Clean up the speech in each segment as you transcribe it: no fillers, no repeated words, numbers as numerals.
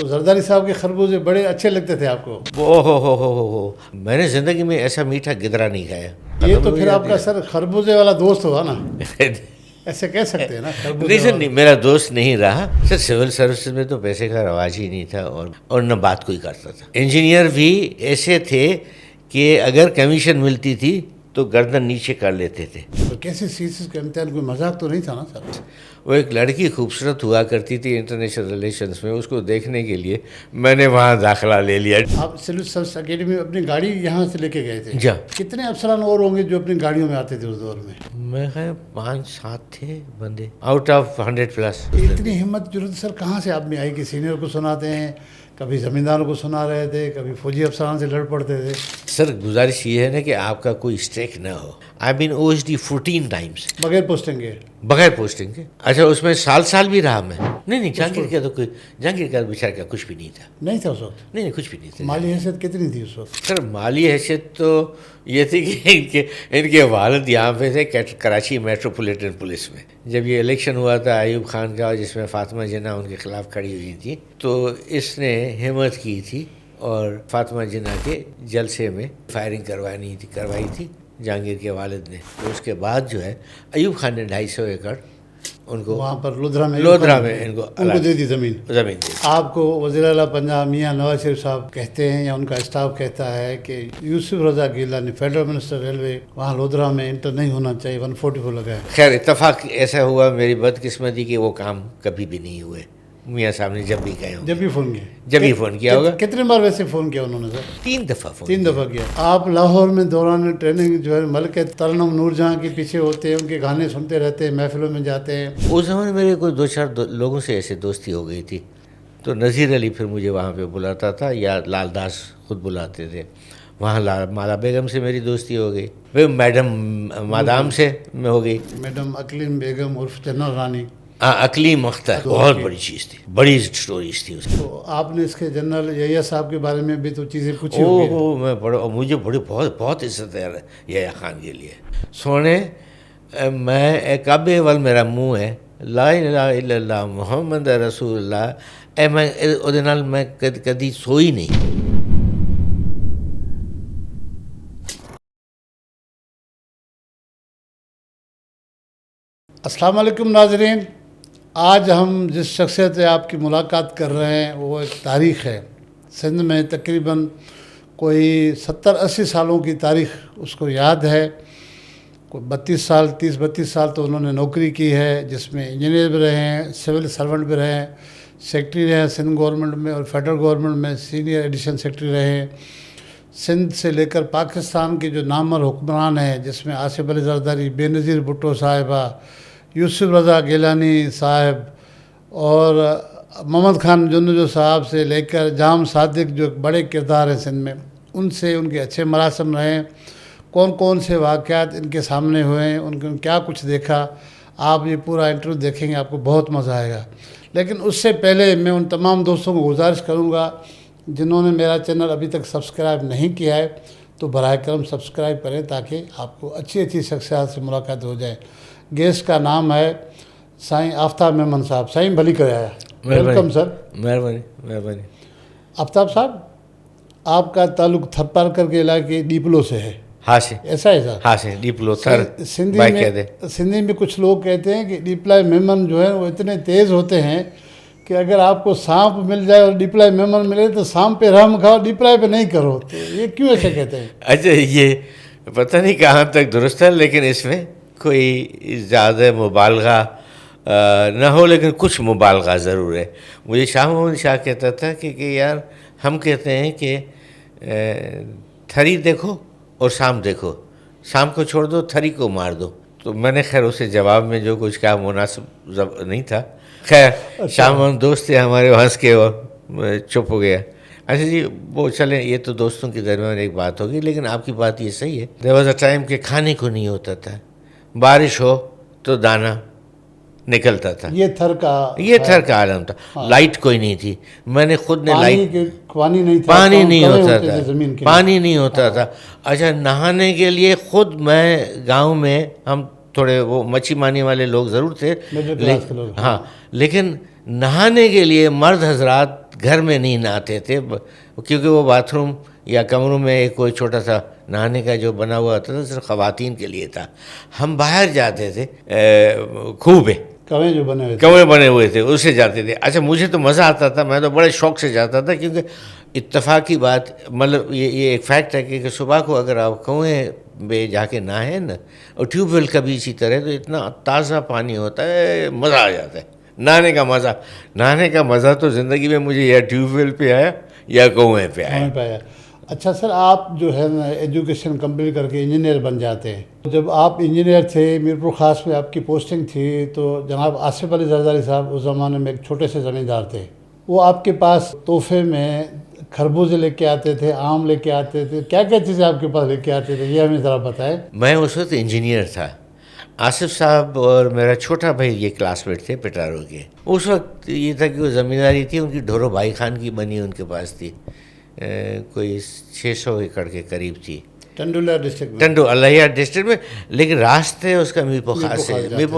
تو زرداری صاحب کے خربوزے بڑے اچھے لگتے تھے آپ کو؟ ہو میں نے زندگی میں ایسا میٹھا گدرا نہیں کھایا. یہ تو پھر آپ کا سر خربوزے والا دوست ہوا نا، ایسے کہہ سکتے ہیں نا. نہیں سر، نہیں، میرا دوست نہیں رہا سر. سول سروسز میں تو پیسے کا رواج ہی نہیں تھا اور نہ بات کوئی کرتا تھا. انجینئر بھی ایسے تھے کہ اگر کمیشن ملتی تھی تو گردن نیچے کر لیتے تھے. تو کیسے سیسز کا امتحان کوئی مذاق تو نہیں تھا نا سر؟ وہ ایک لڑکی خوبصورت ہوا کرتی تھی انٹرنیشنل ریلیشنز میں، اس کو دیکھنے کے لیے میں نے وہاں داخلہ لے لیا. آپ سول سروس اکیڈمی میں اپنی گاڑی یہاں سے لے کے گئے تھے؟ جا کتنے افسران اور ہوں گے جو اپنی گاڑیوں میں آتے تھے اس دور میں؟ میں 5-7 تھے بندے آؤٹ آف 100+. اتنی ہمت ضرورت سر کہاں سے آپ میں آئی کہ سینئر کو سناتے ہیں، کبھی زمینداروں کو سنا رہے تھے، کبھی فوجی افسران سے لڑ پڑتے تھے؟ سر گزارش یہ ہے نا کہ آپ کا کوئی اسٹیک نہ ہو. آئی بین OSD 14 times بغیر پوسٹنگ کے؟ بغیر پوسٹنگ کے. اچھا اس میں سال بھی رہا میں. نہیں جہانگیر کا تو کوئی، جہانگیر کا بیچارے کا کچھ بھی نہیں تھا. نہیں تھا اس وقت؟ نہیں کچھ بھی نہیں تھا. مالی حیثیت کتنی تھی اس وقت؟ سر مالی حیثیت تو یہ تھی کہ ان کے والد یہاں پہ تھے کراچی میٹروپولیٹن پولیس میں. جب یہ الیکشن ہوا تھا ایوب خان کا، جس میں فاطمہ جناح ان کے خلاف کھڑی ہوئی تھی، تو اس نے ہمت کی تھی اور فاطمہ جناح کے جلسے میں فائرنگ کروائی تھی جہانگیر کے والد نے. تو اس کے بعد جو ہے ایوب خان نے 250 ایکڑ ان کو وہاں پر لودھرا میں ان کو دے دی زمین دی. آپ کو وزیر اعلیٰ پنجاب میاں نواز شریف صاحب کہتے ہیں یا ان کا اسٹاف کہتا ہے کہ یوسف Raza Gilani federal minister railway وہاں لودھرا میں انٹر نہیں ہونا چاہیے، 144 لگا ہے. خیر اتفاق ایسا ہوا، میری بدقسمتی کہ وہ کام کبھی بھی نہیں ہوئے. میاں صاحب نے جب بھی کہے ہوں، جب بھی فون کیا ہوگا. کتنے بار ویسے فون کیا انہوں نے سر؟ 3 دفعہ فون. 3 دفعہ کیا. آپ لاہور میں دوران ٹریننگ جو ہے ملکہ ترنم نور جہاں کے پیچھے ہوتے ہیں، ان کے گانے سنتے رہتے ہیں، محفلوں میں جاتے ہیں. اس زمانے میرے کوئی 2-4 لوگوں سے ایسے دوستی ہو گئی تھی. تو نذیر علی پھر مجھے وہاں پہ بلاتا تھا یا لال داس خود بلاتے تھے. وہاں مالا بیگم سے میری دوستی ہو گئی، میڈم مادام سے میں ہو گئی، میڈم اقلیم بیگم عرف جنرل رانی. اقلیم اختر بہت بڑی چیز تھی، بڑی اسٹوریز تھی اس کی. تو آپ نے اس کے جنرل یحییٰ صاحب کے بارے میں بھی تو چیزیں پوچھی ہوگی. میں مجھے بہت عزت ہے یحییٰ خان کے لیے. سونے میں ایک ول میرا منہ ہے لا الہ الا اللہ محمد رسول اللہ. میں کدی سوئی نہیں. السلام علیکم ناظرین. آج ہم جس شخصیت سے آپ کی ملاقات کر رہے ہیں وہ ایک تاریخ ہے. سندھ میں تقریباً کوئی 70-80 سالوں کی تاریخ اس کو یاد ہے. کوئی 30-32 سال تو انہوں نے نوکری کی ہے، جس میں انجینئر بھی رہے ہیں، سول سرونٹ بھی رہے ہیں، سیکٹری رہے ہیں سندھ گورنمنٹ میں اور فیڈرل گورنمنٹ میں سینئر ایڈیشن سیکٹری رہے ہیں. سندھ سے لے کر پاکستان کے جو نامور حکمران ہیں، جس میں آصف علی زرداری، بے نظیر بھٹو صاحبہ، یوسف رضا گیلانی صاحب اور محمد خان جنجو صاحب سے لے کر جام صادق، جو بڑے کردار ہیں سندھ میں، ان سے ان کے اچھے مراسم رہے ہیں. کون سے واقعات ان کے سامنے ہوئے ہیں، ان کو کیا کچھ دیکھا. آپ یہ پورا انٹرویو دیکھیں گے، آپ کو بہت مزہ آئے گا. لیکن اس سے پہلے میں ان تمام دوستوں کو گزارش کروں گا جنہوں نے میرا چینل ابھی تک سبسکرائب نہیں کیا ہے تو براہ کرم سبسکرائب کریں تاکہ آپ کو اچھی شخصیات سے ملاقات ہو جائے. گیسٹ کا نام ہے سائیں آفتاب میمن صاحب. سائیں بھلی کرے آیا. Welcome sir. مہربانی. آفتاب صاحب، آپ کا تعلق تھرپارکر کے علاقے ڈیپلو سے ہے؟ ہاں سے. ایسا ہے سر؟ ہاں سے ڈیپلو تھر. سندھی میں کچھ لوگ کہتے ہیں کہ ڈیپلائی میمن جو ہے وہ اتنے تیز ہوتے ہیں کہ اگر آپ کو سانپ مل جائے اور ڈیپلائی میمن ملے تو سانپ پہ رحم کھاؤ، ڈیپلائی پہ نہیں کرو. تو یہ کیوں ایسے کہتے ہیں؟ اچھا، یہ پتہ نہیں کہاں تک درست ہے، لیکن اس میں کوئی زیادہ مبالغہ نہ ہو، لیکن کچھ مبالغہ ضرور ہے. مجھے شاہ محمد شاہ کہتا تھا کہ یار ہم کہتے ہیں کہ تھری دیکھو اور سام دیکھو، سام کو چھوڑ دو، تھری کو مار دو. تو میں نے خیر اسے جواب میں جو کچھ کہا مناسب نہیں تھا. خیر شاہ محمد دوست تھے ہمارے، ہنس کے اور چپ ہو گیا. اچھا جی، وہ چلیں، یہ تو دوستوں کے درمیان ایک بات ہوگی، لیکن آپ کی بات یہ صحیح ہے. دیر واز اے ٹائم کہ کھانے کو نہیں ہوتا تھا، بارش ہو تو دانہ نکلتا تھا. یہ تھر کا عالم تھا. لائٹ کوئی نہیں تھی. میں نے خود نے پانی نہیں ہوتا تھا. اچھا، نہانے کے لیے خود میں گاؤں میں، ہم تھوڑے وہ مچھی مانی والے لوگ ضرور تھے، ہاں، لیکن نہانے کے لیے مرد حضرات گھر میں نہیں نہاتے تھے کیونکہ وہ باتھ روم یا کمروں میں ایک کوئی چھوٹا سا نہانے کا جو بنا ہوا ہوتا تھا صرف خواتین کے لیے تھا. ہم باہر جاتے تھے کنویں پہ, کنویں جو بنے ہوئے کنویں بنے ہوئے تھے اس سے جاتے تھے. اچھا مجھے تو مزہ آتا تھا, میں تو بڑے شوق سے جاتا تھا کیونکہ اتفاق کی بات مطلب یہ ایک فیکٹ ہے کہ صبح کو اگر آپ کنویں میں جا کے نہائیں نا اور ٹیوب ویل کا بھی اسی طرح تو اتنا تازہ پانی ہوتا ہے, مزہ آ جاتا ہے. نہانے کا مزہ تو زندگی میں مجھے یا ٹیوب ویل پہ آیا یا کنویں پہ آیا. اچھا سر, آپ جو ہے نا ایجوکیشن کمپلیٹ کر کے انجینئر بن جاتے ہیں. جب آپ انجینئر تھے, میرپور خاص میں آپ کی پوسٹنگ تھی, تو جناب آصف علی زرداری صاحب اس زمانے میں ایک چھوٹے سے زمیندار تھے. وہ آپ کے پاس تحفے میں خربوزے لے کے آتے تھے, آم لے کے آتے تھے, کیا کیا چیزیں آپ کے پاس لے کے آتے تھے, یہ ہمیں ذرا بتائیں. میں اس وقت انجینئر تھا. آصف صاحب اور میرا چھوٹا بھائی یہ کلاس میٹ تھے پٹارو کے. اس وقت یہ تھا کہ وہ زمینداری تھی ان کی ڈھورو بھائی خان کی بنی ان کے پاس تھی, کوئی 600 ایکڑ کے قریب تھی, ٹنڈو الہیہ ڈسٹرکٹ میں. لیکن راستے اس کا میرپور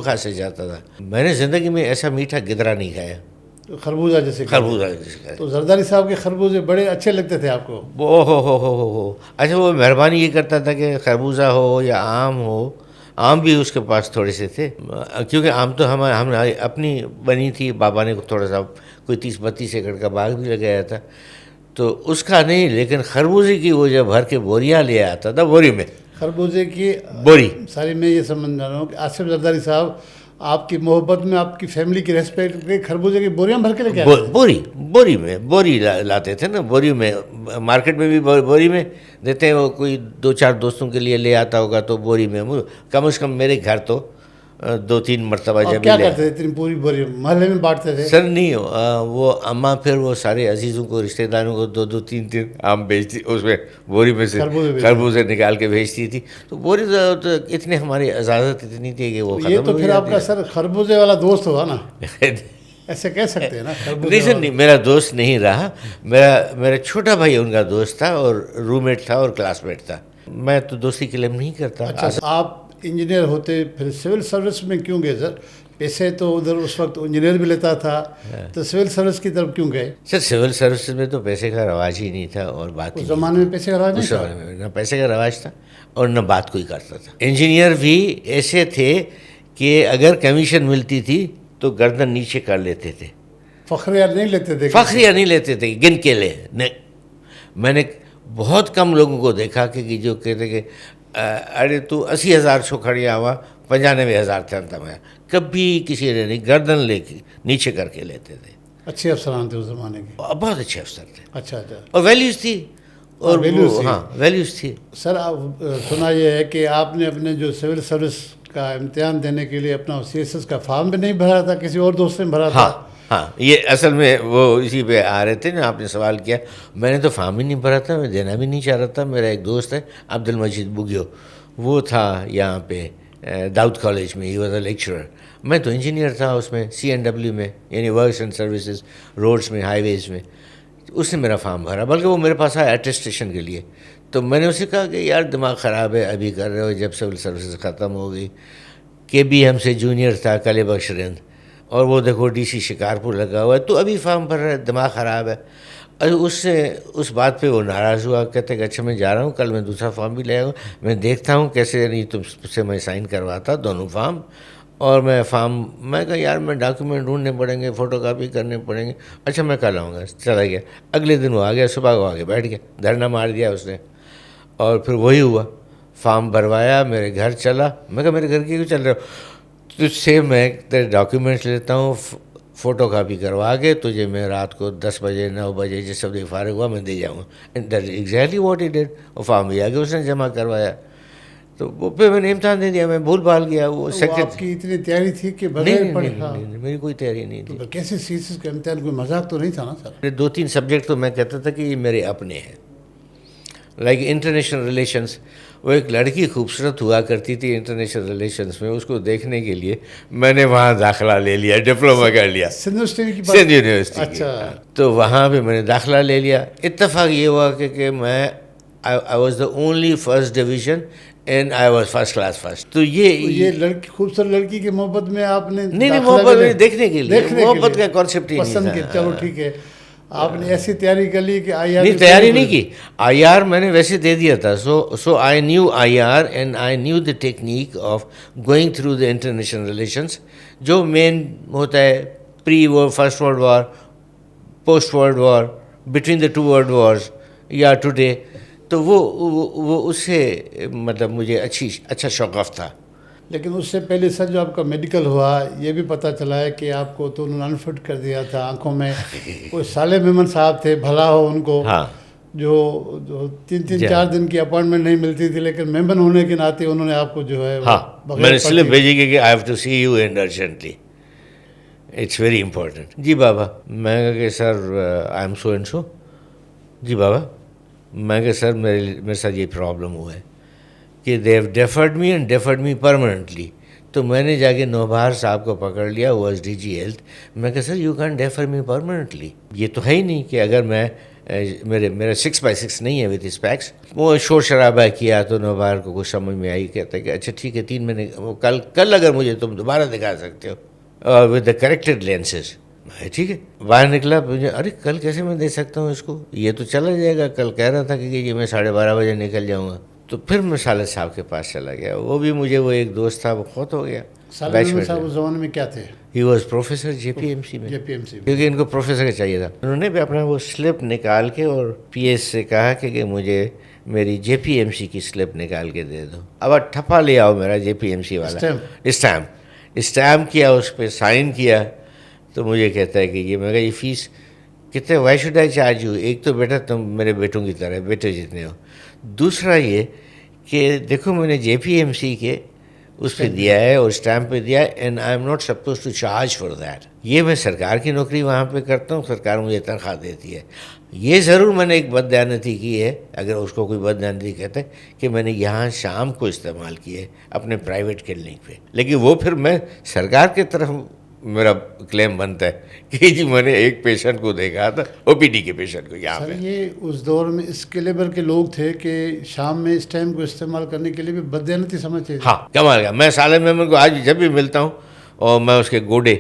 خاص سے جاتا تھا. میں نے زندگی میں ایسا میٹھا گدرا نہیں کھایا, خربوزہ جیسے کھایا. تو زرداری صاحب کے خربوزے بڑے اچھے لگتے تھے آپ کو. ہو. اچھا وہ مہربانی یہ کرتا تھا کہ خربوزہ ہو یا آم ہو, آم بھی اس کے پاس تھوڑے سے تھے کیونکہ آم تو ہم اپنی بنی تھی. بابا نے تھوڑا سا کوئی 30-32 ایکڑ کا باغ بھی لگایا تھا تو اس کا نہیں, لیکن خربوزے کی وہ جب بھر کے بوریاں لے آتا تھا, بوری میں خربوزے کی بوری. ساری میں یہ سمجھ رہا ہوں کہ آصف زرداری صاحب آپ کی محبت میں, آپ کی فیملی کی ریسپیکٹ کے خربوزے کی بوریاں بھر کے لے کے آتے. بوری لاتے تھے نا, بوری میں. مارکیٹ میں بھی بوری میں دیتے ہیں, وہ کوئی 2-4 دوستوں کے لیے لے آتا ہوگا تو بوری میں. کم از کم میرے گھر تو 2-3 مرتبہ جب کیا کرتے تھے, پوری بوری محلے میں بانٹتے تھے؟ سر نہیں, وہ اماں پھر وہ سارے عزیزوں کو, رشتہ داروں کو 2-2 3-3 آم بیچتی, اس میں بوری میں سے خربوزے نکال کے بھیجتی تھی. تو بوری تو اتنے ہماری اجازت اتنی تھی کہ وہ یہ تو پھر آپ کا سر خربوزے والا دوست ہوا نا, ایسے کہہ سکتے ہیں نا. نہیں سر, نہیں, میرا دوست نہیں رہا. میرا چھوٹا بھائی ان کا دوست تھا اور روم میٹ تھا اور کلاس میٹ تھا. میں تو دوستی کلیم نہیں کرتا. اچھا آپ انجینئر ہوتے پھر سول سروس میں کیوں گئے سر؟ پیسے تو ادھر اس وقت انجینئر بھی لیتا تھا, تو سول سروس کی طرف کیوں گئے؟ سر سول سروس میں تو پیسے کا رواج ہی نہیں تھا اور بات اس زمانے میں پیسے کا رواج نہیں تھا. نہ پیسے کا رواج تھا اور نہ بات کوئی کرتا تھا. انجینئر بھی ایسے تھے کہ اگر کمیشن ملتی تھی تو گردن نیچے کر لیتے تھے, فخریہ نہیں لیتے تھے. نہیں لیتے تھے, گن کے لے نہیں. میں نے بہت کم لوگوں کو دیکھا کہ جو کہتے کہ ارے تو 80,000 چھو کھڑیا ہوا 95,000 تھا. میں کبھی کسی نے نہیں, گردن لے کے نیچے کر کے لیتے تھے. اچھے افسران تھے اس زمانے کے, بہت اچھے افسر تھے. اچھا اور ویلیوز تھی, اور ویلیوز تھی. سر سنا یہ ہے کہ آپ نے اپنے جو سول سروس کا امتحان دینے کے لیے اپنا سی ایس ایس کا فارم بھی نہیں بھرا تھا, کسی اور دوست نے بھرا تھا. ہاں, یہ اصل میں وہ اسی پہ آ رہے تھے نا, آپ نے سوال کیا. میں نے تو فارم ہی نہیں بھرا تھا, میں دینا بھی نہیں چاہ رہا تھا. میرا ایک دوست ہے عبد المجید بگیو, وہ تھا یہاں پہ داؤد کالج میں, ہی واز اے لیکچرر. میں تو انجینئر تھا اس میں, CNW میں, یعنی ورکس اینڈ سروسز, روڈس میں, ہائی ویز میں. اس نے میرا فارم بھرا, بلکہ وہ میرے پاس آیا اٹیسٹیشن کے لیے. تو میں نے اسے کہا کہ یار دماغ خراب ہے, ابھی کر رہے ہو, جب سول سروسز ختم ہو گئی. کہ بھی ہم سے جونیئر تھا کلے بخش رند, اور وہ دیکھو DC شکارپور لگا ہوا ہے, تو ابھی فارم بھر رہا ہے, دماغ خراب ہے. اس بات پہ وہ ناراض ہوا, کہتے کہ اچھا میں جا رہا ہوں, کل میں دوسرا فارم بھی لے آؤں, میں دیکھتا ہوں کیسے, نہیں تم سے میں سائن کرواتا دونوں فارم. اور میں کہا یار میں ڈاکیومنٹ ڈھونڈنے پڑیں گے, فوٹو کاپی کرنے پڑیں گے. اچھا میں کل آؤں گا. چلا گیا. اگلے دن وہ آ گیا, صبح کو آ کے بیٹھ گیا, دھرنا مار دیا اس نے. اور پھر وہی ہوا, فارم بھروایا, میرے گھر چلا. میں کہا میرے گھر کی کیوں چل رہے ہو؟ تجھ سے میں تیرے ڈاکیومنٹس لیتا ہوں, فوٹو کاپی کروا کے تجھے میں رات کو 10 بجے 9 بجے جس وقت فارغ ہوا میں دے جاؤں گا. Exactly what he did. وہ فارم بھی آگے اس نے جمع کروایا. تو وہ پھر میں نے امتحان دے دیا, میں بھول بھال گیا. وہ آپ کی اتنی تیاری تھی کہ بغیر پڑھے؟ نہیں, میری کوئی تیاری نہیں تھی. کیسے CSS کا امتحان, کوئی مذاق تو نہیں تھا نا سر؟ 2-3 سبجیکٹ تو میں کہتا تھا کہ یہ میرے اپنے ہیں, لائک انٹرنیشنل ریلیشنس. وہ ایک لڑکی خوبصورت ہوا کرتی تھی انٹرنیشنل ریلیشنس میں, اس کو دیکھنے کے لیے میں نے وہاں داخلہ لے لیا, ڈپلوما کر لیا سندھ یونیورسٹی. اچھا, تو وہاں پہ میں نے داخلہ لے لیا. اتفاق یہ ہوا کہ میں I was the only first division and I was first class first. تو یہ لڑکی, خوبصورت لڑکی کی محبت میں آپ نے نہیں, محبت دیکھنے کے لیے, محبت کا کانسیپٹ ہی نہیں تھا. چلو ٹھیک ہے. آپ نے ایسی تیاری کر لی کہ آئی آر نہیں تیاری نہیں کی, آئی آر میں نے ویسے دے دیا تھا. So I knew I R and I knew the technique of going through the international relations, جو مین ہوتا ہے pre war, first world war, post world war, between the two world wars یا ٹوڈے. تو وہ اس سے مطلب مجھے اچھا شوق تھا. لیکن اس سے پہلے سر جو آپ کا میڈیکل ہوا, یہ بھی پتہ چلا ہے کہ آپ کو تو انہوں نے انفٹ کر دیا تھا آنکھوں میں. کوئی صالح میمن صاحب تھے, بھلا ہو ان کو, ہاں, جو 3-4 دن کی اپائنٹمنٹ نہیں ملتی تھی, لیکن ممبر ہونے کے ناطے انہوں نے آپ کو جو ہے ہاں, میں نے سلپ بھیجی کہ I have to see you and urgently, it's very important. جی بابا. میں کہا کہ سر I am so and so. جی بابا. میں کہ سر میرے ساتھ یہ پرابلم ہوا ہے کہ they have deferred me and deferred me permanently. تو میں نے جا کے نوبہار صاحب کو پکڑ لیا, واز ڈی جی ہیلتھ. میں کہ sir you can defer me permanently. یہ تو ہے ہی نہیں کہ اگر میں میرا 6x6 نہیں ہے وتھ اسپیکس. وہ شور شرابہ کیا تو نوبہار کو کچھ سمجھ میں آئی, کہتا ہے کہ اچھا ٹھیک ہے 3 مہینے کل اگر مجھے تم دوبارہ دکھا سکتے ہو اور ود دا کریکٹڈ لینسز. ٹھیک ہے. باہر نکلا, مجھے ارے کل کیسے میں دے سکتا ہوں اس کو, یہ تو چلا جائے گا. کل کہہ رہا تھا کہ یہ میں 12:30 بجے نکل جاؤں گا. تو پھر میں سالد صاحب کے پاس چلا گیا. وہ بھی مجھے, وہ ایک دوست تھا وہ فوت ہو گیا. سالد صاحب اس زمانے میں کیا تھے؟ He was professor J P M C میں, کیونکہ ان کو پروفیسر کا چاہیے تھا. انہوں نے بھی اپنا وہ سلپ نکال کے اور پی ایس سے کہا کہ مجھے میری جے پی ایم سی کی سلپ نکال کے دے دو. اب ٹھپا لے آؤ میرا جے پی ایم سی والا اسٹیمپ کیا, اس پہ سائن کیا. تو مجھے کہتا ہے کہ یہ, میں کہا یہ فیس کتنے, why should I charge you. ایک تو بیٹا تم میرے بیٹوں کی طرح, بیٹے جتنے ہو. دوسرا یہ کہ دیکھو میں نے جے پی ایم سی کے اس پہ دیا ہے اور اسٹیمپ پہ دیا ہے, and I M not suppose to charge for that. یہ میں سرکار کی نوکری وہاں پہ کرتا ہوں, سرکار مجھے تنخواہ دیتی ہے. یہ ضرور میں نے ایک بددیانتی کی ہے, اگر اس کو کوئی بددیانتی کہتا ہے, کہ میں نے یہاں شام کو استعمال کی ہے اپنے پرائیویٹ کلینک پہ. لیکن وہ پھر میں سرکار کی طرف میرا کلیم بنتا ہے کہ جی میں نے ایک پیشنٹ کو دیکھا تھا, او پی ڈی کے پیشنٹ کو یہاں پہ. یہ اس دور میں اس کیلیبر کے لوگ تھے کہ شام میں اس ٹائم کو استعمال کرنے کے لیے بھی بددیانتی سمجھتے تھے. ہاں, کمال کا. میں سالم محمد کو آج جب بھی ملتا ہوں اور میں اس کے گوڈے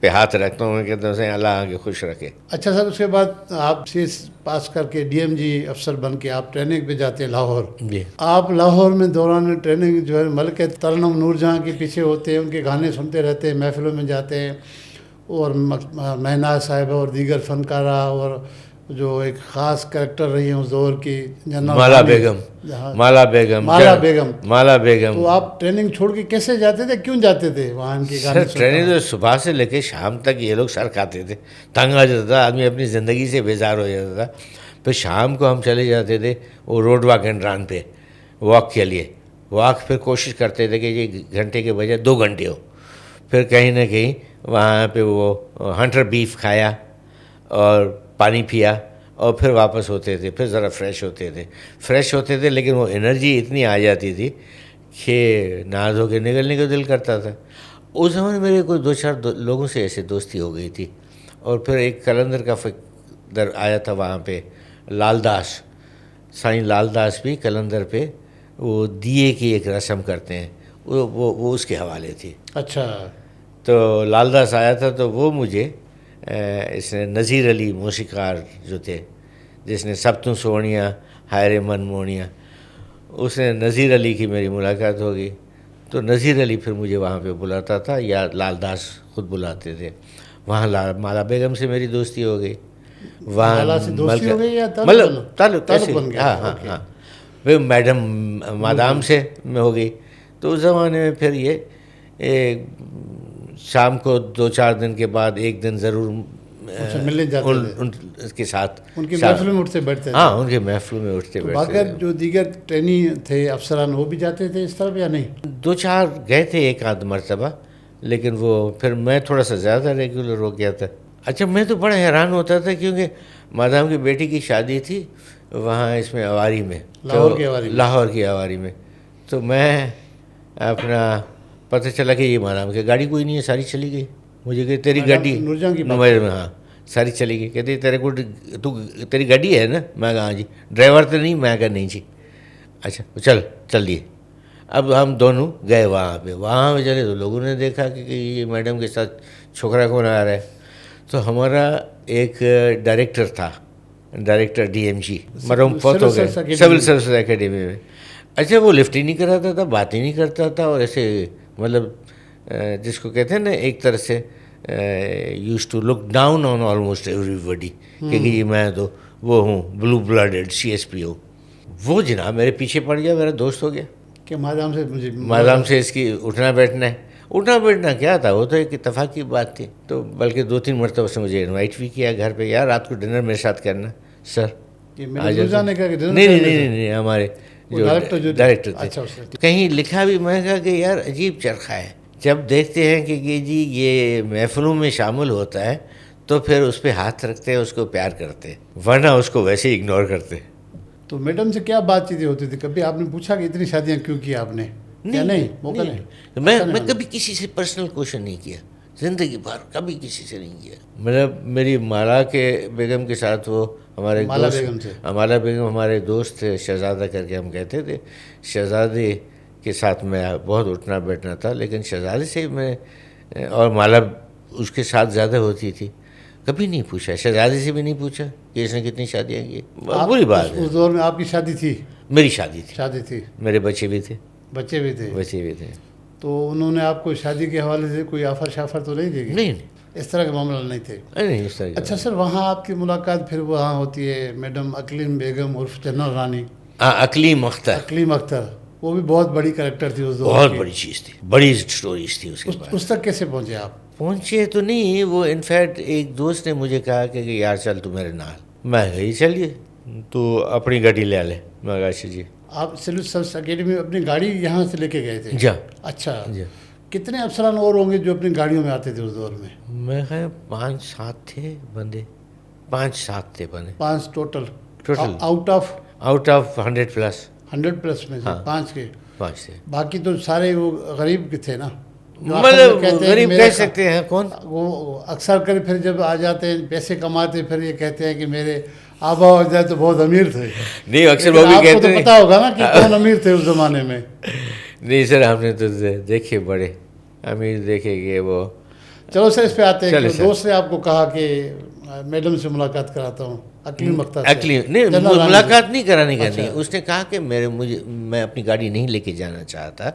پہ ہاتھ رکھتا ہوں, میں کہتا ہوں اللہ آگے خوش رکھے. اچھا سر, اس کے بعد آپ سی ایس پاس کر کے ڈی ایم جی افسر بن کے آپ ٹریننگ پہ جاتے ہیں لاہور. جی. آپ لاہور میں دوران ٹریننگ جو ہے ملکہ ترنم نور جہاں کے پیچھے ہوتے ہیں, ان کے گانے سنتے رہتے ہیں, محفلوں میں جاتے ہیں, اور مہناز صاحبہ اور دیگر فنکارہ اور جو ایک خاص کریکٹر رہی ہیں اس دور کی, مالا بیگم. تو آپ ٹریننگ چھوڑ کے کیسے جاتے تھے, کیوں جاتے تھے وہاں ان کے گانے؟ ٹریننگ تو صبح سے لے کے شام تک یہ لوگ سر کھاتے تھے, تنگ آ جاتا تھا آدمی, اپنی زندگی سے بیزار ہو جاتا تھا. پھر شام کو ہم چلے جاتے تھے وہ روڈ واک اینڈ ران پہ واک کے لیے. واک پھر کوشش کرتے تھے کہ یہ گھنٹے کے بجائے 2 گھنٹے ہو. پھر کہیں نہ کہیں وہاں پہ وہ ہنٹر بیف کھایا اور پانی پیا, اور پھر واپس ہوتے تھے. پھر ذرا فریش ہوتے تھے, لیکن وہ انرجی اتنی آ جاتی تھی کہ نہا دھو کے نکلنے کا دل کرتا تھا. اس زمانے میرے کوئی 2-4 لوگوں سے ایسے دوستی ہو گئی تھی. اور پھر ایک کلندر کا فکر آیا تھا وہاں پہ, لال داس, سائیں لال داس بھی کلندر پہ وہ دیے کی ایک رسم کرتے ہیں, وہ اس کے حوالے تھی. اچھا. تو لال داس آیا تھا, تو وہ مجھے اس نے نذیر علی موسیقار جو تھے, جس نے سب تم سوڑیاں ہائرے من موڑیاں, اس نے نذیر علی کی میری ملاقات ہوگی. تو نذیر علی پھر مجھے وہاں پہ بلاتا تھا, یا لال داس خود بلاتے تھے. وہاں مالا بیگم سے میری دوستی ہو گئی. وہاں مطلب تعلق ہاں پھر میڈم مادام سے میں ہو گئی. تو اس زمانے میں پھر یہ شام کو 2-4 دن کے بعد ایک دن ضرور ملنے جاتے ان کے ساتھ, ان کی محفلوں میں اٹھتے بیٹھتے. ہاں, ان کے محفلوں میں اٹھتے بیٹھتے. باقی جو دیگر ٹرینی تھے افسران, وہ بھی جاتے تھے اس طرف یا نہیں؟ 2-4 گئے تھے ایک آدھ مرتبہ, لیکن وہ پھر میں تھوڑا سا زیادہ ریگولر ہو گیا تھا. اچھا, میں تو بڑا حیران ہوتا تھا کیونکہ مادام کی بیٹی کی شادی تھی وہاں اس میں اواری میں, لاہور کی اواری میں. تو میں اپنا پتہ چلا کہ یہ مادام کی گاڑی کوئی نہیں ہے, ساری چلی گئی. مجھے کہ تیری گاڑی نمبر میں, ہاں ساری چلی گئی. کہتے تیرے کو تیری گاڑی ہے نا؟ میں کہا ہاں جی. ڈرائیور تو نہیں؟ میں کہا نہیں جی. اچھا چل دیے. اب ہم دونوں گئے وہاں پہ چلے تو لوگوں نے دیکھا کہ یہ میڈم کے ساتھ چھوکرا کون آ رہا ہے. تو ہمارا ایک ڈائریکٹر تھا، ڈائریکٹر ڈی ایم جی، مرحوم فوت ہو گئے سول سروسز اکیڈمی میں. اچھا وہ لفٹ ہی نہیں کراتا تھا، بات ہی نہیں کرتا تھا، اور ایسے مطلب جس کو کہتے ہیں نا ایک طرح سے used to look down on almost every body جی میں تو وہ ہوں بلو بلڈڈ سی ایس پی او. وہ جناب میرے پیچھے پڑ گیا، میرا دوست ہو گیا کہ مادام سے مجھے مادام سے اس کی اٹھنا بیٹھنا ہے. اٹھنا بیٹھنا کیا تھا، وہ تو ایک اتفاق کی بات تھی. تو بلکہ 2-3 مرتبہ اس نے مجھے انوائٹ بھی کیا گھر پہ، یار رات کو ڈنر میرے ساتھ کرنا. سر نہیں ہمارے جو ڈائریکٹر تھے. کہیں لکھا بھی، میں کہا کہ یار عجیب چرخا ہے، جب دیکھتے ہیں کہ جی یہ محفلوں میں شامل ہوتا ہے تو پھر اس پہ ہاتھ رکھتے ہیں، اس کو پیار کرتے، ورنہ اس کو ویسے ہی اگنور کرتے. تو میڈم سے کیا بات چیتیں ہوتی تھی؟ کبھی آپ نے پوچھا کہ اتنی شادیاں کیوں کی آپ نے؟ میں کبھی کسی سے پرسنل کوشچن نہیں کیا زندگی بھر، کبھی کسی سے نہیں کیا. مطلب میری مالا کے بیگم کے ساتھ وہ ہمارے دوست، مالا بیگم ہمارے دوست تھے، شہزادہ کر کے ہم کہتے تھے. شہزادے کے ساتھ میں بہت اٹھنا بیٹھنا تھا، لیکن شہزادے سے میں اور مالا اس کے ساتھ زیادہ ہوتی تھی. کبھی نہیں پوچھا، شہزادے سے بھی نہیں پوچھا کہ اس نے کتنی شادیاں کی. بری بات ہے. اس دور میں آپ کی شادی تھی؟ میری شادی تھی. میرے بچے بھی تھے. بچے بھی تھے. تو انہوں نے آپ کو شادی کے حوالے سے کوئی آفر شافر تو نہیں دی؟ نہیں، اس طرح کے معاملہ نہیں تھے. نہیں اس طرح. اچھا سر، وہاں آپ کی ملاقات پھر وہاں ہوتی ہے میڈم اقلیم بیگم عرف جنرل رانی. اقلیم اختر. وہ بھی بہت بڑی کریکٹر تھی اس دور، بہت بڑی چیز تھی، بڑی سٹوریز تھی اس کے بعد. اس تک کیسے پہنچے آپ؟ پہنچے تو نہیں، وہ انفیکٹ ایک دوست نے مجھے کہا کہ یار چل تو میرے نال. میں گئی چلیے تو اپنی گاڑی لے لے. میں کہا اچھا جی. آپ سیلو سروس اکیڈمی اپنی گاڑی یہاں سے لے کے گئے تھے؟ جا. اچھا جی. کتنے افسران اور ہوں گے جو اپنی گاڑیوں میں آتے تھے اس دور میں؟ میں کہا 5-7 تھے بندے. 5-7 تھے بندے. 5 ٹوٹل آؤٹ آف 100+ میں سے 5 تھے. باقی تو سارے وہ غریب کے تھے نا، مطلب غریب کہہ سکتے ہیں. کون وہ اکثر کر پھر جب آ جاتے ہیں پیسے کماتے، پھر یہ کہتے ہیں کہ میرے آبا و اجداد تو بہت امیر تھے. نہیں اکثر وہ بھی کہتے ہیں. آپ کو تو پتا ہوگا نا کہ کون امیر تھے اس زمانے میں. نہیں سر، ہم نے تو دیکھے بڑے امیر دیکھے گے وہ. چلو سر اس پہ آتے ہیں. دوست نے آپ کو کہا کہ میڈم سے ملاقات کراتا ہوں، اقلیم اختر سے. نہیں ملاقات نہیں کرانی. اس نے کہا کہ میں اپنی گاڑی نہیں لے کے جانا چاہتا،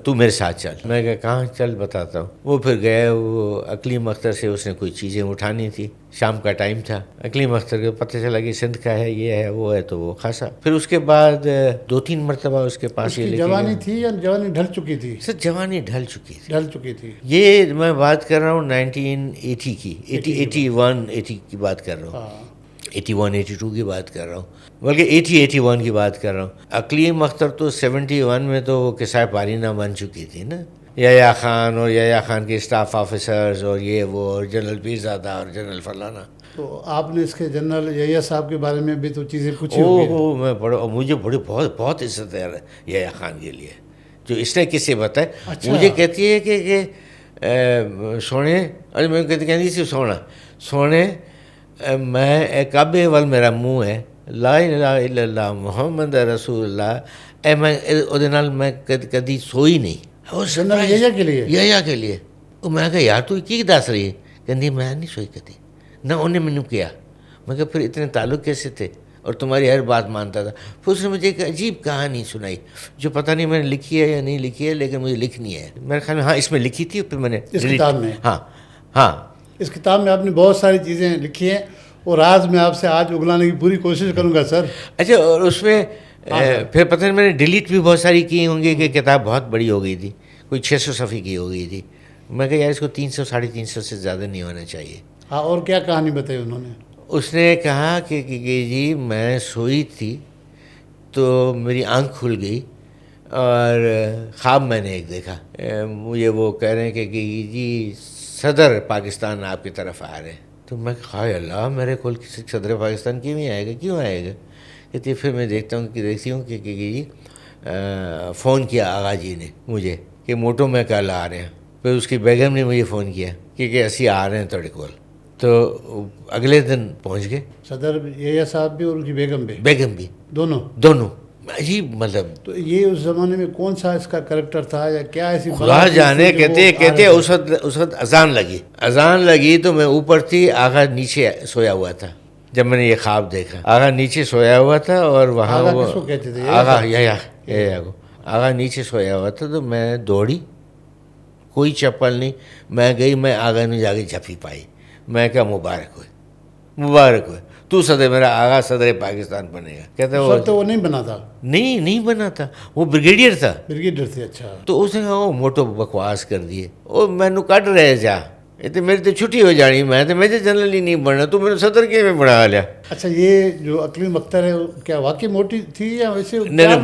تو میرے ساتھ چل. میں کہا کہاں؟ چل بتاتا ہوں. وہ پھر گئے. وہ اقلیم اختر سے اس نے کوئی چیزیں اٹھانی تھی، شام کا ٹائم تھا. اقلیم اختر کو پتہ چلا کہ سندھ کا ہے، یہ ہے وہ ہے، تو وہ خاصا. پھر اس کے بعد 2-3 مرتبہ اس کے پاس یہ جوانی تھی یا جوانی ڈھل چکی تھی؟ سر جوانی ڈھل چکی تھی. یہ میں بات کر رہا ہوں 1980 کی، 80 کی بات کر رہا ہوں. 81-82 کی بات کر رہا ہوں، بلکہ 80-81 کی بات کر رہا ہوں. اقلیم اختر تو 71 میں تو وہ قصہ پارینہ بن چکی تھی نا. یحییٰ خان اور یحییٰ خان کے اسٹاف آفیسرز اور یہ وہ، اور جنرل پیرزادہ اور جنرل فلانا. تو آپ نے اس کے جنرل یحییٰ صاحب کے بارے میں بھی تو چیزیں پوچھی ہوگی. میں مجھے بہت عزت ہے یحییٰ خان کے لیے. جو اس نے کسے بتائے. مجھے کہتی ہے کہ سونے، ارے میں کہتی تھی سونے میں ایک کعبے وال میرا منہ ہے، لا الہ الا اللہ محمد رسول اللہ. میں کدی سوئی نہیں. یحییٰ کے لیے. میں کہا یار تو کی دس رہی ہے؟ کہندی میں نہیں سوئی کدی، نہ انہیں مینوں کیا. میں کہا پھر اتنے تعلق کیسے تھے اور تمہاری ہر بات مانتا تھا. پھر اس نے مجھے ایک عجیب کہانی سنائی جو پتہ نہیں میں نے لکھی ہے یا نہیں لکھی ہے، لیکن مجھے لکھنی ہے. میرے خیال میں ہاں اس میں لکھی تھی، پھر میں نے اس کتاب میں. ہاں اس کتاب میں آپ نے بہت ساری چیزیں لکھی ہیں اور آج میں آپ سے آج اگلانے کی پوری کوشش کروں گا سر. اچھا، اور اس میں پھر پتہ نہیں میں نے ڈیلیٹ بھی بہت ساری کی ہوں گی کہ کتاب بہت بڑی ہو گئی تھی، کوئی 600 صفحے کی ہو گئی تھی. میں کہا یار اس کو 300-350 سے زیادہ نہیں ہونا چاہیے. ہاں، اور کیا کہانی بتائی انہوں نے؟ اس نے کہا کہ جی میں سوئی تھی تو میری آنکھ کھل گئی اور خواب میں نے ایک دیکھا. مجھے وہ کہہ رہے ہیں کہ جی صدر پاکستان آپ کی طرف آ رہے ہیں. تو میں کہا اللہ میرے کول کسی صدر پاکستان کیوں آئے گا. کہتی پھر میں دیکھتی ہوں کہ جی فون کیا آغا جی نے مجھے کہ موٹو میں کل آ رہے ہیں. پھر اس کی بیگم نے مجھے فون کیا کہ اسی آ رہے ہیں تھوڑے کول. تو اگلے دن پہنچ گئے. صدر یحییٰ صاحب بھی اور ان کی بیگم بھی بھی دونوں. عجیب مطلب تو یہ اس زمانے میں کون سا اس کا کریکٹر تھا یا کیا ایسی خدا جانے. کہتے اس وقت اذان لگی تو میں اوپر تھی, آغا نیچے سویا ہوا تھا. جب میں نے یہ خواب دیکھا, آغا نیچے سویا ہوا تھا اور وہاں وہ آغا نیچے سویا ہوا تھا. تو میں دوڑی, کوئی چپل نہیں, میں گئی, میں آغا نے جا کے جھپی پائی. میں کہا مبارک ہوئے تو صدر, میرا آغا صدر پاکستان بنے گا. کہتا وہ نہیں بنا تھا, نہیں بنا تھا, وہ بریگیڈیئر تھا. اچھا. تو اس نے کہا وہ موٹو بکواس کر دیے, وہ مینو کٹ رہے جا, یہ تو میری تو چھٹی ہو جانی, میں تو میجر جنرل ہی نہیں بننا, تو میں نے صدر کے میں بنا لیا. اچھا, یہ جو اقلیم اختر ہے کیا واقعی موٹی تھی یا ویسے؟ نہیں,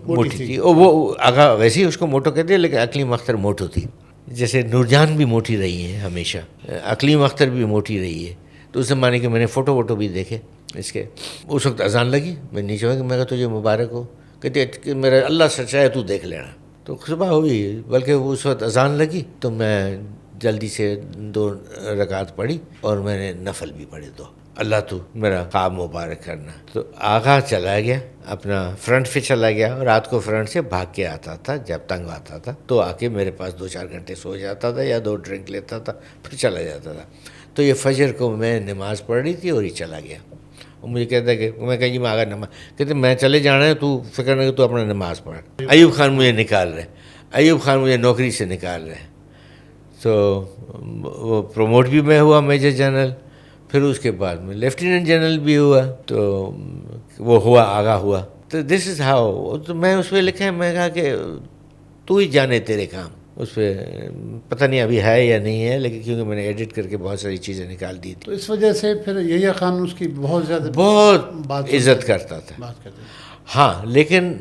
موٹی تھی. وہ آغا ویسے ہی اس کو موٹو کہتے ہیں, لیکن اقلیم اختر موٹو تھی. جیسے نورجان بھی موٹی رہی ہیں ہمیشہ, اقلیم اختر بھی موٹی رہی ہے. تو اس زمانے کے میں نے فوٹو بھی دیکھے اس کے. اس وقت اذان لگی, میں نیچے ہوا کہ میں کہا تجھے مبارک ہو. کہتے میرا اللہ سچا ہے, تو دیکھ لینا. تو صبح ہوئی, بلکہ اس وقت اذان لگی تو میں جلدی سے 2 رکعت پڑھی اور میں نے نفل بھی پڑھے 2. اللہ تو میرا خواب مبارک کرنا. تو آغا چلا گیا, اپنا فرنٹ پہ چلا گیا, اور رات کو فرنٹ سے بھاگ کے آتا تھا. جب تنگ آتا تھا تو آ کے میرے پاس 2-4 گھنٹے سو جاتا تھا یا 2 ڈرنک لیتا تھا, پھر چلا جاتا تھا. تو یہ فجر کو میں نماز پڑھ رہی تھی اور یہ چلا گیا. اور مجھے کہتا ہے کہ میں کہیں میں آگا نماز, کہتے میں چلے جانا ہے, تو فکر نہ کہ تو اپنا نماز پڑھ. ایوب خان مجھے نکال رہے, نوکری سے نکال رہے. تو وہ پروموٹ بھی میں ہوا میجر جنرل, پھر اس کے بعد میں لیفٹیننٹ جنرل بھی ہوا. تو وہ ہوا, آگا ہوا. تو دس از ہاؤ. تو میں اس پہ لکھا ہے, میں کہا کہ تو ہی جانے تیرے کام. اس پہ پتہ نہیں ابھی ہے یا نہیں ہے, لیکن کیونکہ میں نے ایڈٹ کر کے بہت ساری چیزیں نکال دی تھی. تو اس وجہ سے پھر یحییٰ خان اس کی بہت عزت کرتا تھا. ہاں, لیکن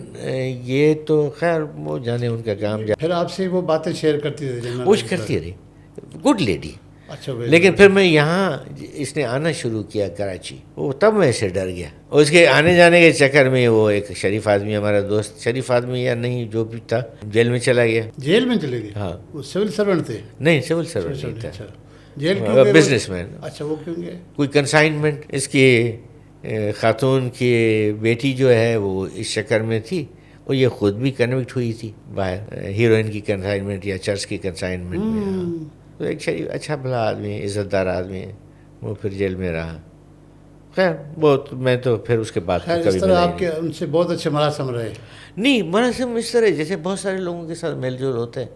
یہ تو خیر وہ جانے ان کا کام. پھر آپ سے وہ باتیں شیئر کرتی رہی؟ کچھ کرتی رہی, گڈ لیڈی. اچھا. لیکن پھر میں یہاں اس نے آنا شروع کیا کراچی, وہ تب میں سے ڈر گیا. اس کے آنے جانے کے چکر میں وہ ایک شریف آدمی, ہمارا دوست, شریف آدمی یا نہیں جو بھی تھا, جیل میں چلا گیا. جیل میں چلے گئے؟ ہاں. وہ سول سرونٹ تھے؟ نہیں, سول سرونٹ نہیں تھا. جیل کیوں گئے؟ Business man. اچھا, وہ کیوں گئے؟ کوئی کنسائنمنٹ, اس کی خاتون کی بیٹی جو ہے وہ اس چکر میں تھی, اور یہ خود بھی کنوکٹ ہوئی تھی باہر, ہیروئن کی کنسائنمنٹ یا چرچ کی کنسائنمنٹ میں. تو ایک شریف اچھا بھلا آدمی ہے, عزت دار آدمی ہے, وہ پھر جیل میں رہا. خیر بہت, میں تو پھر اس کے بعد اس طرح آپ کے ان سے بہت اچھے مراسم رہے؟ نہیں, مراسم اس طرح جیسے بہت سارے لوگوں کے ساتھ میل جول ہوتا ہے,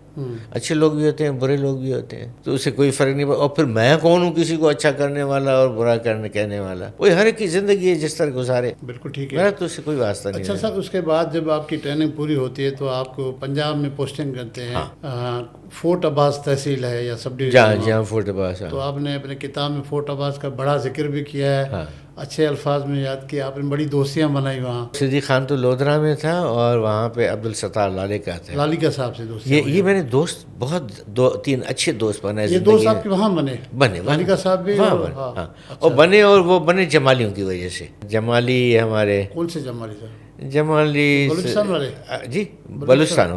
اچھے لوگ بھی ہوتے ہیں, برے لوگ بھی ہوتے ہیں, تو اس سے کوئی فرق نہیں پڑا. اور پھر میں کون ہوں کسی کو اچھا کرنے والا اور برا کہنے والا؟ وہی ہر ایک کی زندگی ہے, جس طرح گزارے. بالکل ٹھیک ہے, میرا تو اس سے کوئی واسطہ نہیں. اچھا سر, اس کے بعد جب آپ کی ٹریننگ پوری ہوتی ہے تو آپ کو پنجاب میں پوسٹنگ کرتے ہیں. فورٹ عباس تحصیل ہے یا سب ڈویژن؟ جہاں فورٹ عباس. تو آپ نے اپنے کتاب میں فورٹ عباس کا بڑا ذکر بھی کیا ہے, اچھے الفاظ میں یاد کیا. آپ نے بڑی دوستیاں بنائی وہاں. صدیق خان تو لودھرا میں تھا, اور وہاں پہ عبدالستار لالیکا تھا. لالیکا صاحب سے دوستی. یہ میں نے دوست بہت 2-3 اچھے دوست بنائے. یہ دوست آپ کے وہاں بنے لالیکا صاحب بھی؟ اور بنے, اور وہ بنے جمالیوں کی وجہ سے. جمالی ہمارے. کون سے جمالی سر؟ جمالی بلوچستان والے؟ جی, بلوچستان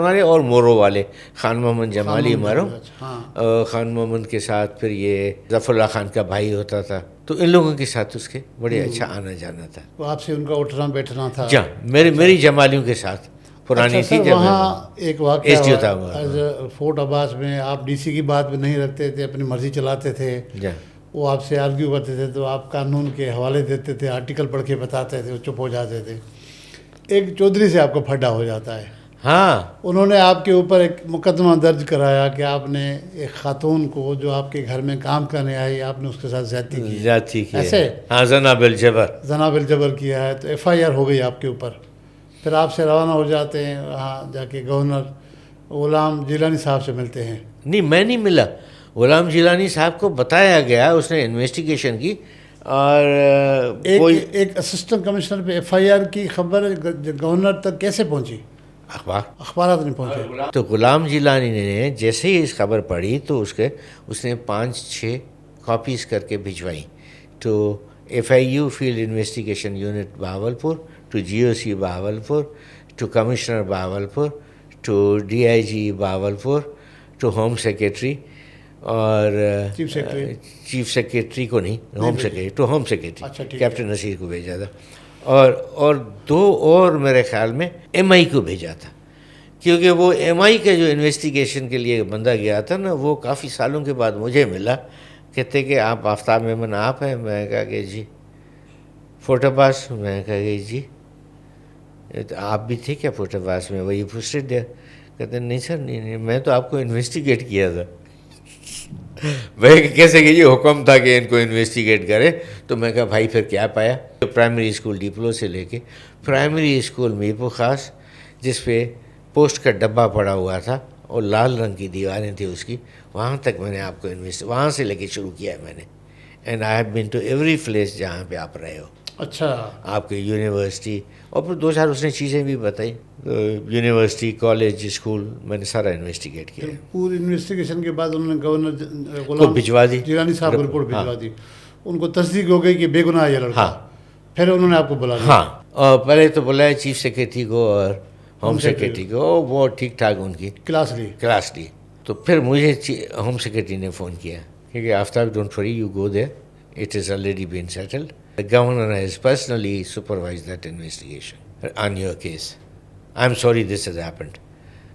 والے اور مورو والے. خان محمد جمالی مارو, خان محمد کے ساتھ پھر یہ ظفر اللہ خان کا بھائی ہوتا تھا. تو ان لوگوں کے ساتھ اس کے بڑے اچھا آنا جانا تھا. آپ سے ان کا اٹھنا بیٹھنا تھا؟ جہاں میری جمالیوں کے ساتھ پرانی تھی. جب وہاں ایک واقعہ تھا فورٹ عباس میں, آپ ڈی سی کی بات بھی نہیں رکھتے تھے, اپنی مرضی چلاتے تھے. وہ آپ سے آرگیو کرتے تھے تو آپ قانون کے حوالے دیتے تھے, آرٹیکل پڑھ کے بتاتے تھے, وہ چپ ہو جاتے تھے. ایک چودھری سے آپ کو پھڈا ہو جاتا ہے. ہاں, انہوں نے آپ کے اوپر ایک مقدمہ درج کرایا کہ آپ نے ایک خاتون کو جو آپ کے گھر میں کام کرنے آئی, آپ نے اس کے ساتھ زیادتی کی. ایسے؟ ہاں, زنا بالجبر کیا ہے. تو ایف آئی آر ہو گئی آپ کے اوپر. پھر آپ سے روانہ ہو جاتے ہیں, وہاں جا کے گورنر غلام جیلانی صاحب سے ملتے ہیں. نہیں, میں نہیں ملا. غلام جیلانی صاحب کو بتایا گیا, اس نے انویسٹیگیشن کی, اور ایک اسسٹنٹ کمشنر پہ ایف آئی آر کی خبر گورنر تک کیسے پہنچی؟ اخبارات نہیں پہنچے. تو غلام جیلانی نے جیسے ہی اس خبر پڑھی تو اس نے 5-6 کاپیز کر کے بھجوائیں to F I U field investigation unit Bahawalpur, to G O C Bahawalpur, to commissioner Bahawalpur, to D I G Bahawalpur, to home secretary, اور چیف سیکریٹری کو نہیں, ہوم سیکریٹری کیپٹن نصیر کو بھیجا تھا. اور 2 اور میرے خیال میں ایم آئی کو بھیجا تھا، کیونکہ وہ ایم آئی کا جو انویسٹیگیشن کے لیے بندہ گیا تھا نا، وہ کافی سالوں کے بعد مجھے ملا، کہتے کہ آپ آفتاب میمن آپ ہیں؟ میں نے کہا کہ جی۔ فورٹ عباس؟ میں نے کہا کہ جی۔ آپ بھی تھے کیا فورٹ عباس میں؟ وہی پوسٹڈ دیر؟ کہتے نہیں سر، نہیں، میں تو آپ کو انویسٹیگیٹ کیا تھا۔ بھائی کیسے کہ جی حکم تھا کہ ان کو انویسٹیگیٹ کرے، تو میں کہا بھائی پھر کیا پایا؟ پرائمری اسکول ڈپلو سے لے کے پرائمری اسکول میرپور خاص، جس پہ پوسٹ کا ڈبہ پڑا ہوا تھا اور لال رنگ کی دیواریں تھیں اس کی، وہاں تک میں نے آپ کو وہاں سے لے کے شروع کیا ہے میں نے۔ And I have been to every place جہاں پہ آپ رہے ہو، اچھا، آپ کی یونیورسٹی، اور پھر 2-4 اس نے چیزیں بھی بتائی، یونیورسٹی، کالج، اسکول، میں نے سارا انویسٹیگیٹ کیا ہے۔ پوری انویسٹیگیشن کے بعد انہوں نے گورنر کو بھجوا دی، جیلانی صاحب کو رپورٹ بھجوا دی، ان کو تصدیق ہو گئی کہ بے گناہ یہ لڑکا۔ پھر انہوں نے آپ کو بلا لیا؟ ہاں، اور پہلے تو بلایا چیف سیکریٹری کو اور ہوم سیکریٹری کو، وہ ٹھیک ٹھاک ان کی کلاس لی۔ تو پھر مجھے ہوم سیکریٹری نے فون کیا کہ Aftab don't worry, you go there, it is already been settled, the governor has personally supervised that investigation on your case. I'm sorry this has happened.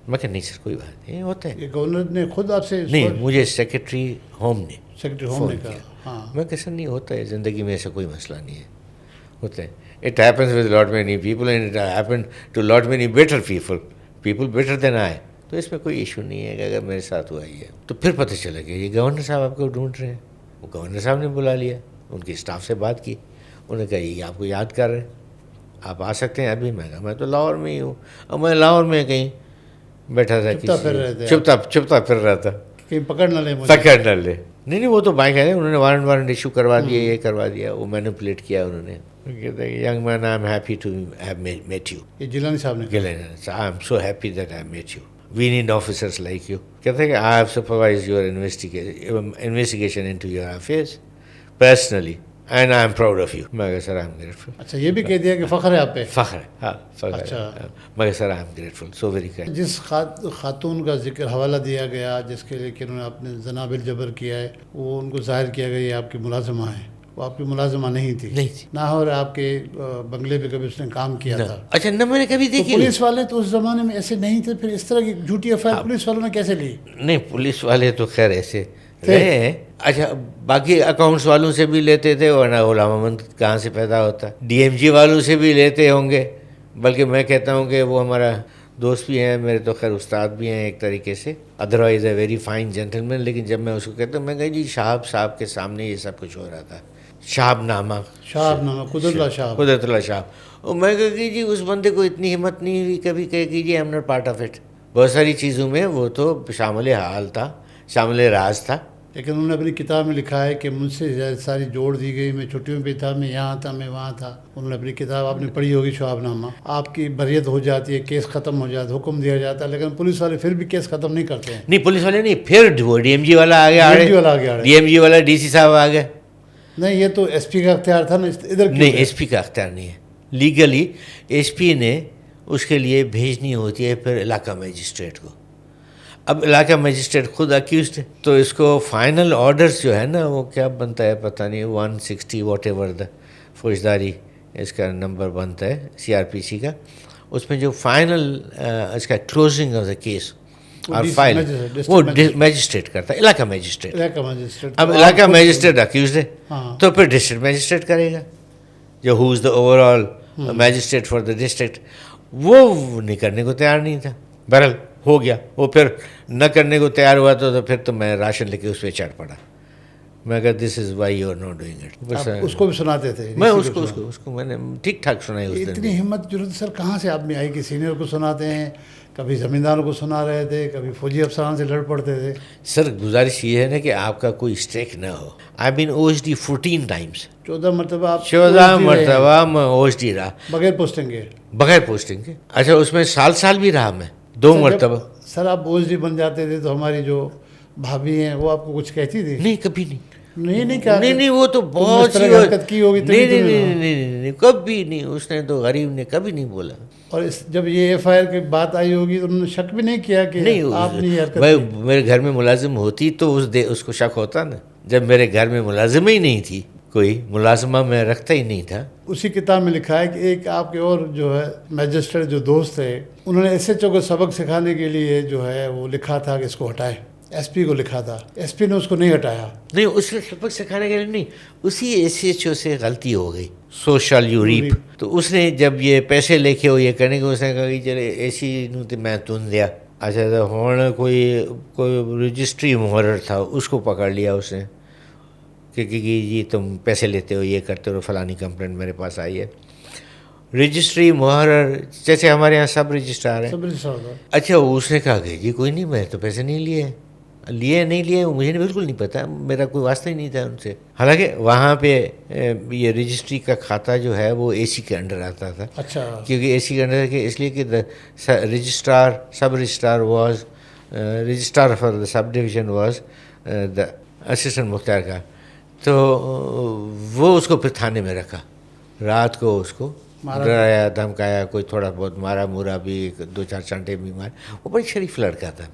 میں کہا نہیں سر کوئی بات نہیں، ہوتا ہے۔ یہ گورنر نے خود آپ سے؟ نہیں، مجھے سیکریٹری ہوم نے فون کیا۔ ہاں، میں کہا سر نہیں، ہوتا ہے زندگی میں، ایسا کوئی مسئلہ نہیں ہے، ہوتا ہے۔ It happens with lot many people and it happened to lot many better people better than I. تو اس میں کوئی ایشو نہیں ہے کہ اگر میرے ساتھ ہوا ہی ہے۔ تو پھر پتہ چلا کہ یہ گورنر صاحب آپ کو ڈھونڈ رہے ہیں۔ وہ گورنر صاحب نے بلا لیا، ان کے اسٹاف سے بات کی، انہوں نے کہا یہ آپ کو یاد کر رہے ہیں، آپ آ سکتے ہیں ابھی۔ میں کہا میں تو لاہور میں ہی ہوں، اور میں لاہور میں کہیں بیٹھا تھا، چپتا پھر رہا تھا، کہیں پکڑ نہ لے۔ نہیں وہ تو بائک ہے، انہوں نے وارنٹ ایشو کروا دیا، یہ کروا دیا، وہ مینیپولیٹ کیا انہوں نے۔ کہتا ہے young man I am happy to have met you. یہ جیلانی صاحب نے I am so happy that I met you, we need officers like you. کہتے ہیں کہ I have supervised your investigation into your affairs personally and I am proud of you. میں کہا sir I am grateful. اچھا، یہ بھی کہہ دیا کہ فخر ہے آپ پہ؟ فخر ہے، ہاں فخر ہے۔ میں کہا sir I am grateful, so very kind. جس خاتون کا ذکر حوالہ دیا گیا جس کے لیے کہ انہوں نے اپنے زنا بالجبر کیا ہے، وہ ان کو ظاہر کیا گیا یہ آپ کی ملازمہ ہے، وہ آپ کی ملازمہ نہیں تھی؟ نہ اور آپ کے بنگلے پہ کبھی اس نے کام کیا تھا؟ اچھا، نہ میں نے کبھی دیکھی۔ پولیس والے تو اس زمانے میں ایسے نہیں تھے، پھر اس طرح کی جھوٹی ایف آئی آر پولیس والوں نے کیسے لی؟ نہیں، پولیس والے تو خیر ایسے رہے ہیں۔ اچھا، باقی اکاؤنٹس والوں سے بھی لیتے تھے، ورنہ غلام احمد کہاں سے پیدا ہوتا، ڈی ایم جی والوں سے بھی لیتے ہوں گے، بلکہ میں کہتا ہوں کہ وہ ہمارا دوست بھی ہیں، میرے تو خیر استاد بھی ہیں ایک طریقے سے، otherwise a very fine gentleman. لیکن جب میں اس کو کہتا ہوں، میں کہا جی شہاب صاحب کے سامنے یہ سب کچھ ہو رہا تھا، شہاب نامہ قدرت اللہ شہاب، اور میں کہا کہ جی اس بندے کو اتنی ہمت نہیں ہوئی کبھی کہ جی I M not part of it. بہت ساری چیزوں میں وہ تو شامل حال تھا، شامل راز تھا۔ لیکن انہوں نے اپنی کتاب میں لکھا ہے کہ مجھ سے ساری جوڑ دی گئی، میں چھٹیوں پہ تھا، میں یہاں تھا، میں وہاں تھا۔ انہوں نے اپنی کتاب آپ نے پڑھی ہوگی شہاب نامہ، آپ کی بریت ہو جاتی ہے، کیس ختم ہو جاتا ہے، حکم دیا جاتا ہے، لیکن پولیس والے پھر بھی کیس ختم نہیں کرتے ہیں۔ نہیں، پولیس والے نہیں، پھر وہ ڈی ایم جی والا آ گیا، ڈی ایم جی والا ڈی سی صاحب آ گئے۔ نہیں، یہ تو ایس پی کا اختیار تھا نا، ادھر نہیں، ایس پی کا اختیار نہیں ہے، لیگلی ایس پی نے اس کے لیے بھیجنی ہوتی ہے پھر علاقہ مجسٹریٹ کو۔ اب علاقہ مجسٹریٹ خود اکیوزڈ ہے، تو اس کو فائنل آرڈرز جو ہے نا، وہ کیا بنتا ہے پتہ نہیں، 160 واٹ ایور دا فوجداری اس کا نمبر بنتا ہے سی آر پی سی کا، اس میں جو فائنل اس کا کلوزنگ آف دا کیس اور فائل وہ میجسٹریٹ کرتا ہے، علاقہ مجسٹریٹ۔ اب علاقہ مجسٹریٹ اکیوزڈ ہے تو پھر ڈسٹرکٹ مجسٹریٹ کرے گا، جو who is the overall magistrate for the district, وہ نہیں کرنے کو تیار نہیں تھا۔ بہرحال ہو گیا، وہ پھر نہ کرنے کو تیار ہوا تو پھر تو میں راشن لے کے اس پہ چڑھ پڑا۔ میں کہا this is why you are not doing it. اس کو بھی سناتے تھے؟ میں اس کو میں نے ٹھیک ٹھاک سنائی اس دن۔ اتنی ہمت ضرورت سر کہاں سے آپ میں آئی کہ سینئر کو سناتے ہیں؟ کبھی زمینداروں کو سنا رہے تھے، کبھی فوجی افسران سے لڑ پڑتے تھے۔ سر گزارش یہ ہے نا کہ آپ کا کوئی اسٹیک نہ ہو۔ آئی بین او ایس ڈی 14 ٹائمس، 14 مرتبہ آپ 14 مرتبہ میں او ایس ڈی رہا، بغیر پوسٹنگ کے؟ بغیر پوسٹنگ کے۔ اچھا، اس میں سال بھی رہا میں 2 مرتبہ۔ سر آپ او ایس ڈی بن جاتے تھے تو ہماری جو بھابھی ہیں وہ آپ کو کچھ کہتی تھی؟ نہیں، کبھی نہیں، نہیں، وہ تو بہت سی حرکت کی ہوگی۔ نہیں، کبھی نہیں، اس نے تو غریب نے کبھی نہیں بولا۔ اور جب یہ ایف آئی آر کی بات آئی ہوگی تو انہوں نے شک بھی نہیں کیا کہ آپ نے یہ حرکت کی؟ میرے گھر میں ملازم ہوتی تو اس کو شک ہوتا نا۔ جب میرے گھر میں ملازم ہی نہیں تھی کوئی ملازمہ میں رکھتا ہی نہیں تھا. اسی کتاب میں لکھا ہے کہ ایک آپ کے اور جو ہے میجسٹریٹ جو دوست تھے انہوں نے ایس ایچ او کو سبق سکھانے کے لیے جو ہے وہ لکھا تھا کہ اس کو ہٹائے. ایس پی کو لکھا تھا, ایس پی نے اس کو نہیں ہٹایا. نہیں, اس نے سبق سکھانے کے لیے نہیں, اسی ایس ایچ او سے غلطی ہو گئی, سوشل یوریپ. تو اس نے جب یہ پیسے لے کے وہ یہ کرنے کے اس نے کہا کہ چلے اے سی نو تو میں تن دیا. اچھا تو ہوں کوئی رجسٹری محرر تھا, اس کو پکڑ لیا اس نے کہ جی تم پیسے لیتے ہو, یہ کرتے ہو, فلانی کمپلینٹ میرے پاس آئی ہے. رجسٹری محرر جیسے ہمارے یہاں سب رجسٹرار ہیں. اچھا اس نے کہا کہ جی کوئی نہیں, میں تو پیسے نہیں نہیں لیے مجھے بالکل نہیں پتا, میرا کوئی واسطہ ہی نہیں تھا ان سے. حالانکہ وہاں پہ یہ رجسٹری کا کھاتہ جو ہے وہ اے سی کے انڈر آتا تھا. اچھا, کیونکہ اے سی کے انڈر کہ اس لیے کہ registrar sub registrar was registrar for the sub division was the assistant مختار کا. تو وہ اس کو پھر تھانے میں رکھا, رات کو اس کو ڈرایا دھمکایا, کوئی تھوڑا بہت مارا مورا بھی, 2-4 چانٹے بھی مارے. وہ بڑی شریف لڑکا تھا,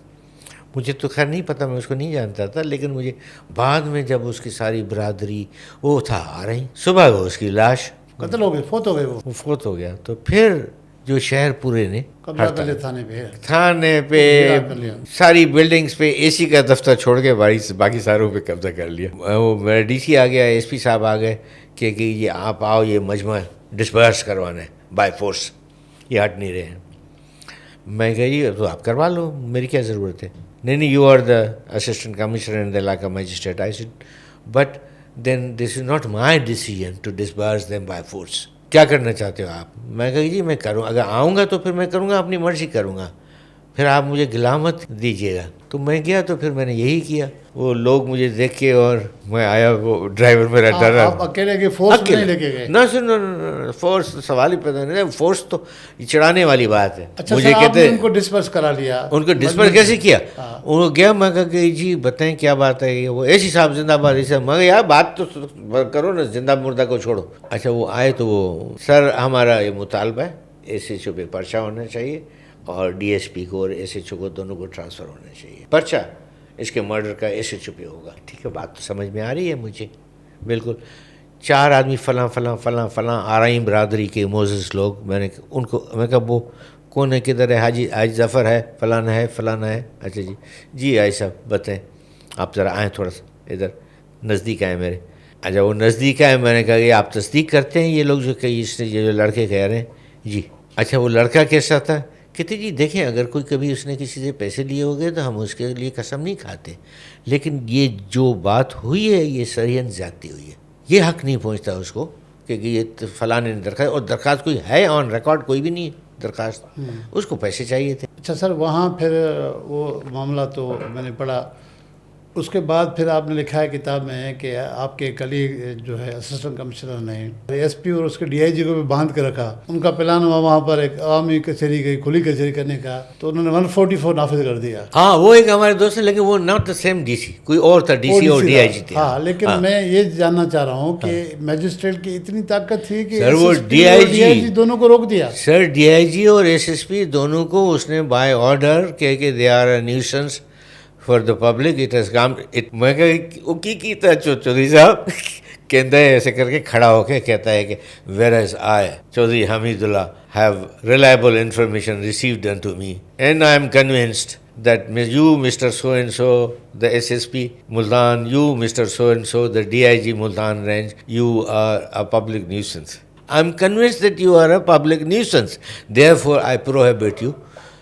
مجھے تو خیر نہیں پتہ, میں اس کو نہیں جانتا تھا, لیکن مجھے بعد میں جب اس کی ساری برادری وہ تھا آ رہی, صبح کو اس کی لاش قتل ہو گئی, فوت ہو گئے, وہ فوت ہو گیا. تو پھر جو شہر پورے نے تھانے پہ ساری بلڈنگز پہ اے سی کا دفتر چھوڑ کے باقی ساروں پہ قبضہ کر لیا. وہ میرا ڈی سی آ گیا, ایس پی صاحب آ گئے کہ یہ آپ آؤ, یہ مجمع ڈسپرس کروانا ہے بائی فورس, یہ ہٹ نہیں رہے ہیں. میں کہا جی تو آپ کروا لو, میری کیا ضرورت ہے. نہیں, you are the assistant commissioner and the علاقہ magistrate. I said but then this is not my decision to disburse them by force. کیا کرنا چاہتے ہو آپ؟ میں کہا جی میں کروں, اگر آؤں گا تو پھر میں کروں گا, اپنی مرضی کروں گا, پھر آپ مجھے غلامت دیجیے گا. تو میں گیا تو پھر میں نے یہی کیا. وہ لوگ مجھے دیکھ کے, اور میں آیا, وہ ڈرائیور میرا ڈر رہا. اکیلے کے فورس نہیں لے کے گئے؟ نہ سر, فورس سوال ہی پیدا نہیں, فورس تو چڑھانے والی بات ہے. مجھے کہتے ان کو ڈسپرس کرا لیا. ان کو ڈسپرس کیسے کیا؟ وہ گیا, میں کہا کہ جی بتائیں کیا بات ہے. یہ وہ ایسی صاحب زندہ باد, ایسا. میں یار بات تو کرو نا, زندہ مردہ کو چھوڑو. اچھا وہ آئے تو وہ سر ہمارا یہ مطالبہ ہے, ایس ایچ او پہ پرچہ ہونا چاہیے, اور ڈی ایس پی کو اور ایس ایچ او کو دونوں کو ٹرانسفر ہونا چاہیے. پرچہ اس کے مرڈر کا ایس ایچ او پہ ہوگا. ٹھیک ہے, بات تو سمجھ میں آ رہی ہے مجھے بالکل. 4 آدمی فلاں فلاں فلاں فلاں آرائیں برادری کے موزز لوگ, میں نے ان کو, میں کہا وہ کون ہے, کدھر ہے؟ حاجی ظفر ہے, فلانا ہے, فلانا ہے. اچھا جی آئی صاحب بتائیں, آپ ذرا آئیں تھوڑا سا ادھر, نزدیک آئیں میرے. اچھا وہ نزدیک آئے, میں نے کہا کہ آپ تصدیق کرتے ہیں یہ لوگ جو کہ اس نے جو لڑکے کہہ رہے ہیں؟ جی. اچھا وہ لڑکا کیسا تھا؟ کہتے جی دیکھیں, اگر کوئی کبھی اس نے کسی سے پیسے لیے ہوگے تو ہم اس کے لیے قسم نہیں کھاتے, لیکن یہ جو بات ہوئی ہے یہ سرین زیادتی ہوئی ہے. یہ حق نہیں پہنچتا اس کو کہ یہ فلاں نے درخواست, اور درخواست کوئی ہے آن ریکارڈ کوئی بھی نہیں ہے درخواست, اس کو پیسے چاہیے تھے. اچھا سر, وہاں پھر وہ معاملہ تو میں نے پڑھا, اس کے بعد پھر آپ نے لکھا ہے کتاب میں کہ آپ کے کلیگ جو ہے اسسٹنٹ کمشنر نے ایس پی اور اس کے ڈی آئی جی کو بھی باندھ کے رکھا. ان کا پلان ہوا وہاں پر ایک عوامی کچہری گئی, کھلی کچہری کرنے کا, تو انہوں نے 144 نافذ کر دیا. ہاں وہ ایک ہمارے دوست ہیں, لیکن وہ not the same D C, کوئی اور تھا, ڈی سی اور ڈی آئی جی تھے. ہاں, لیکن میں یہ جاننا چاہ رہا ہوں کہ میجسٹریٹ کی اتنی طاقت تھی کہ سر وہ ڈی آئی جی دونوں کو روک دیا. سر ڈی آئی جی اور ایس ایس پی دونوں کو اس نے بائی آرڈر کہ they are a nuisance for the public, it has come. میں وہ کی تھا چودھری صاحب کہتا ہے ایسے کر کے کھڑا ہو کے کہتا ہے کہ whereas I Chaudhry Hamidullah have reliable information received into me, and I am convinced that you Mr. so and so the SSP Multan, you Mr. so and so the DIG Multan range, you are a public nuisance. I'm convinced that you are a public nuisance, therefore I prohibit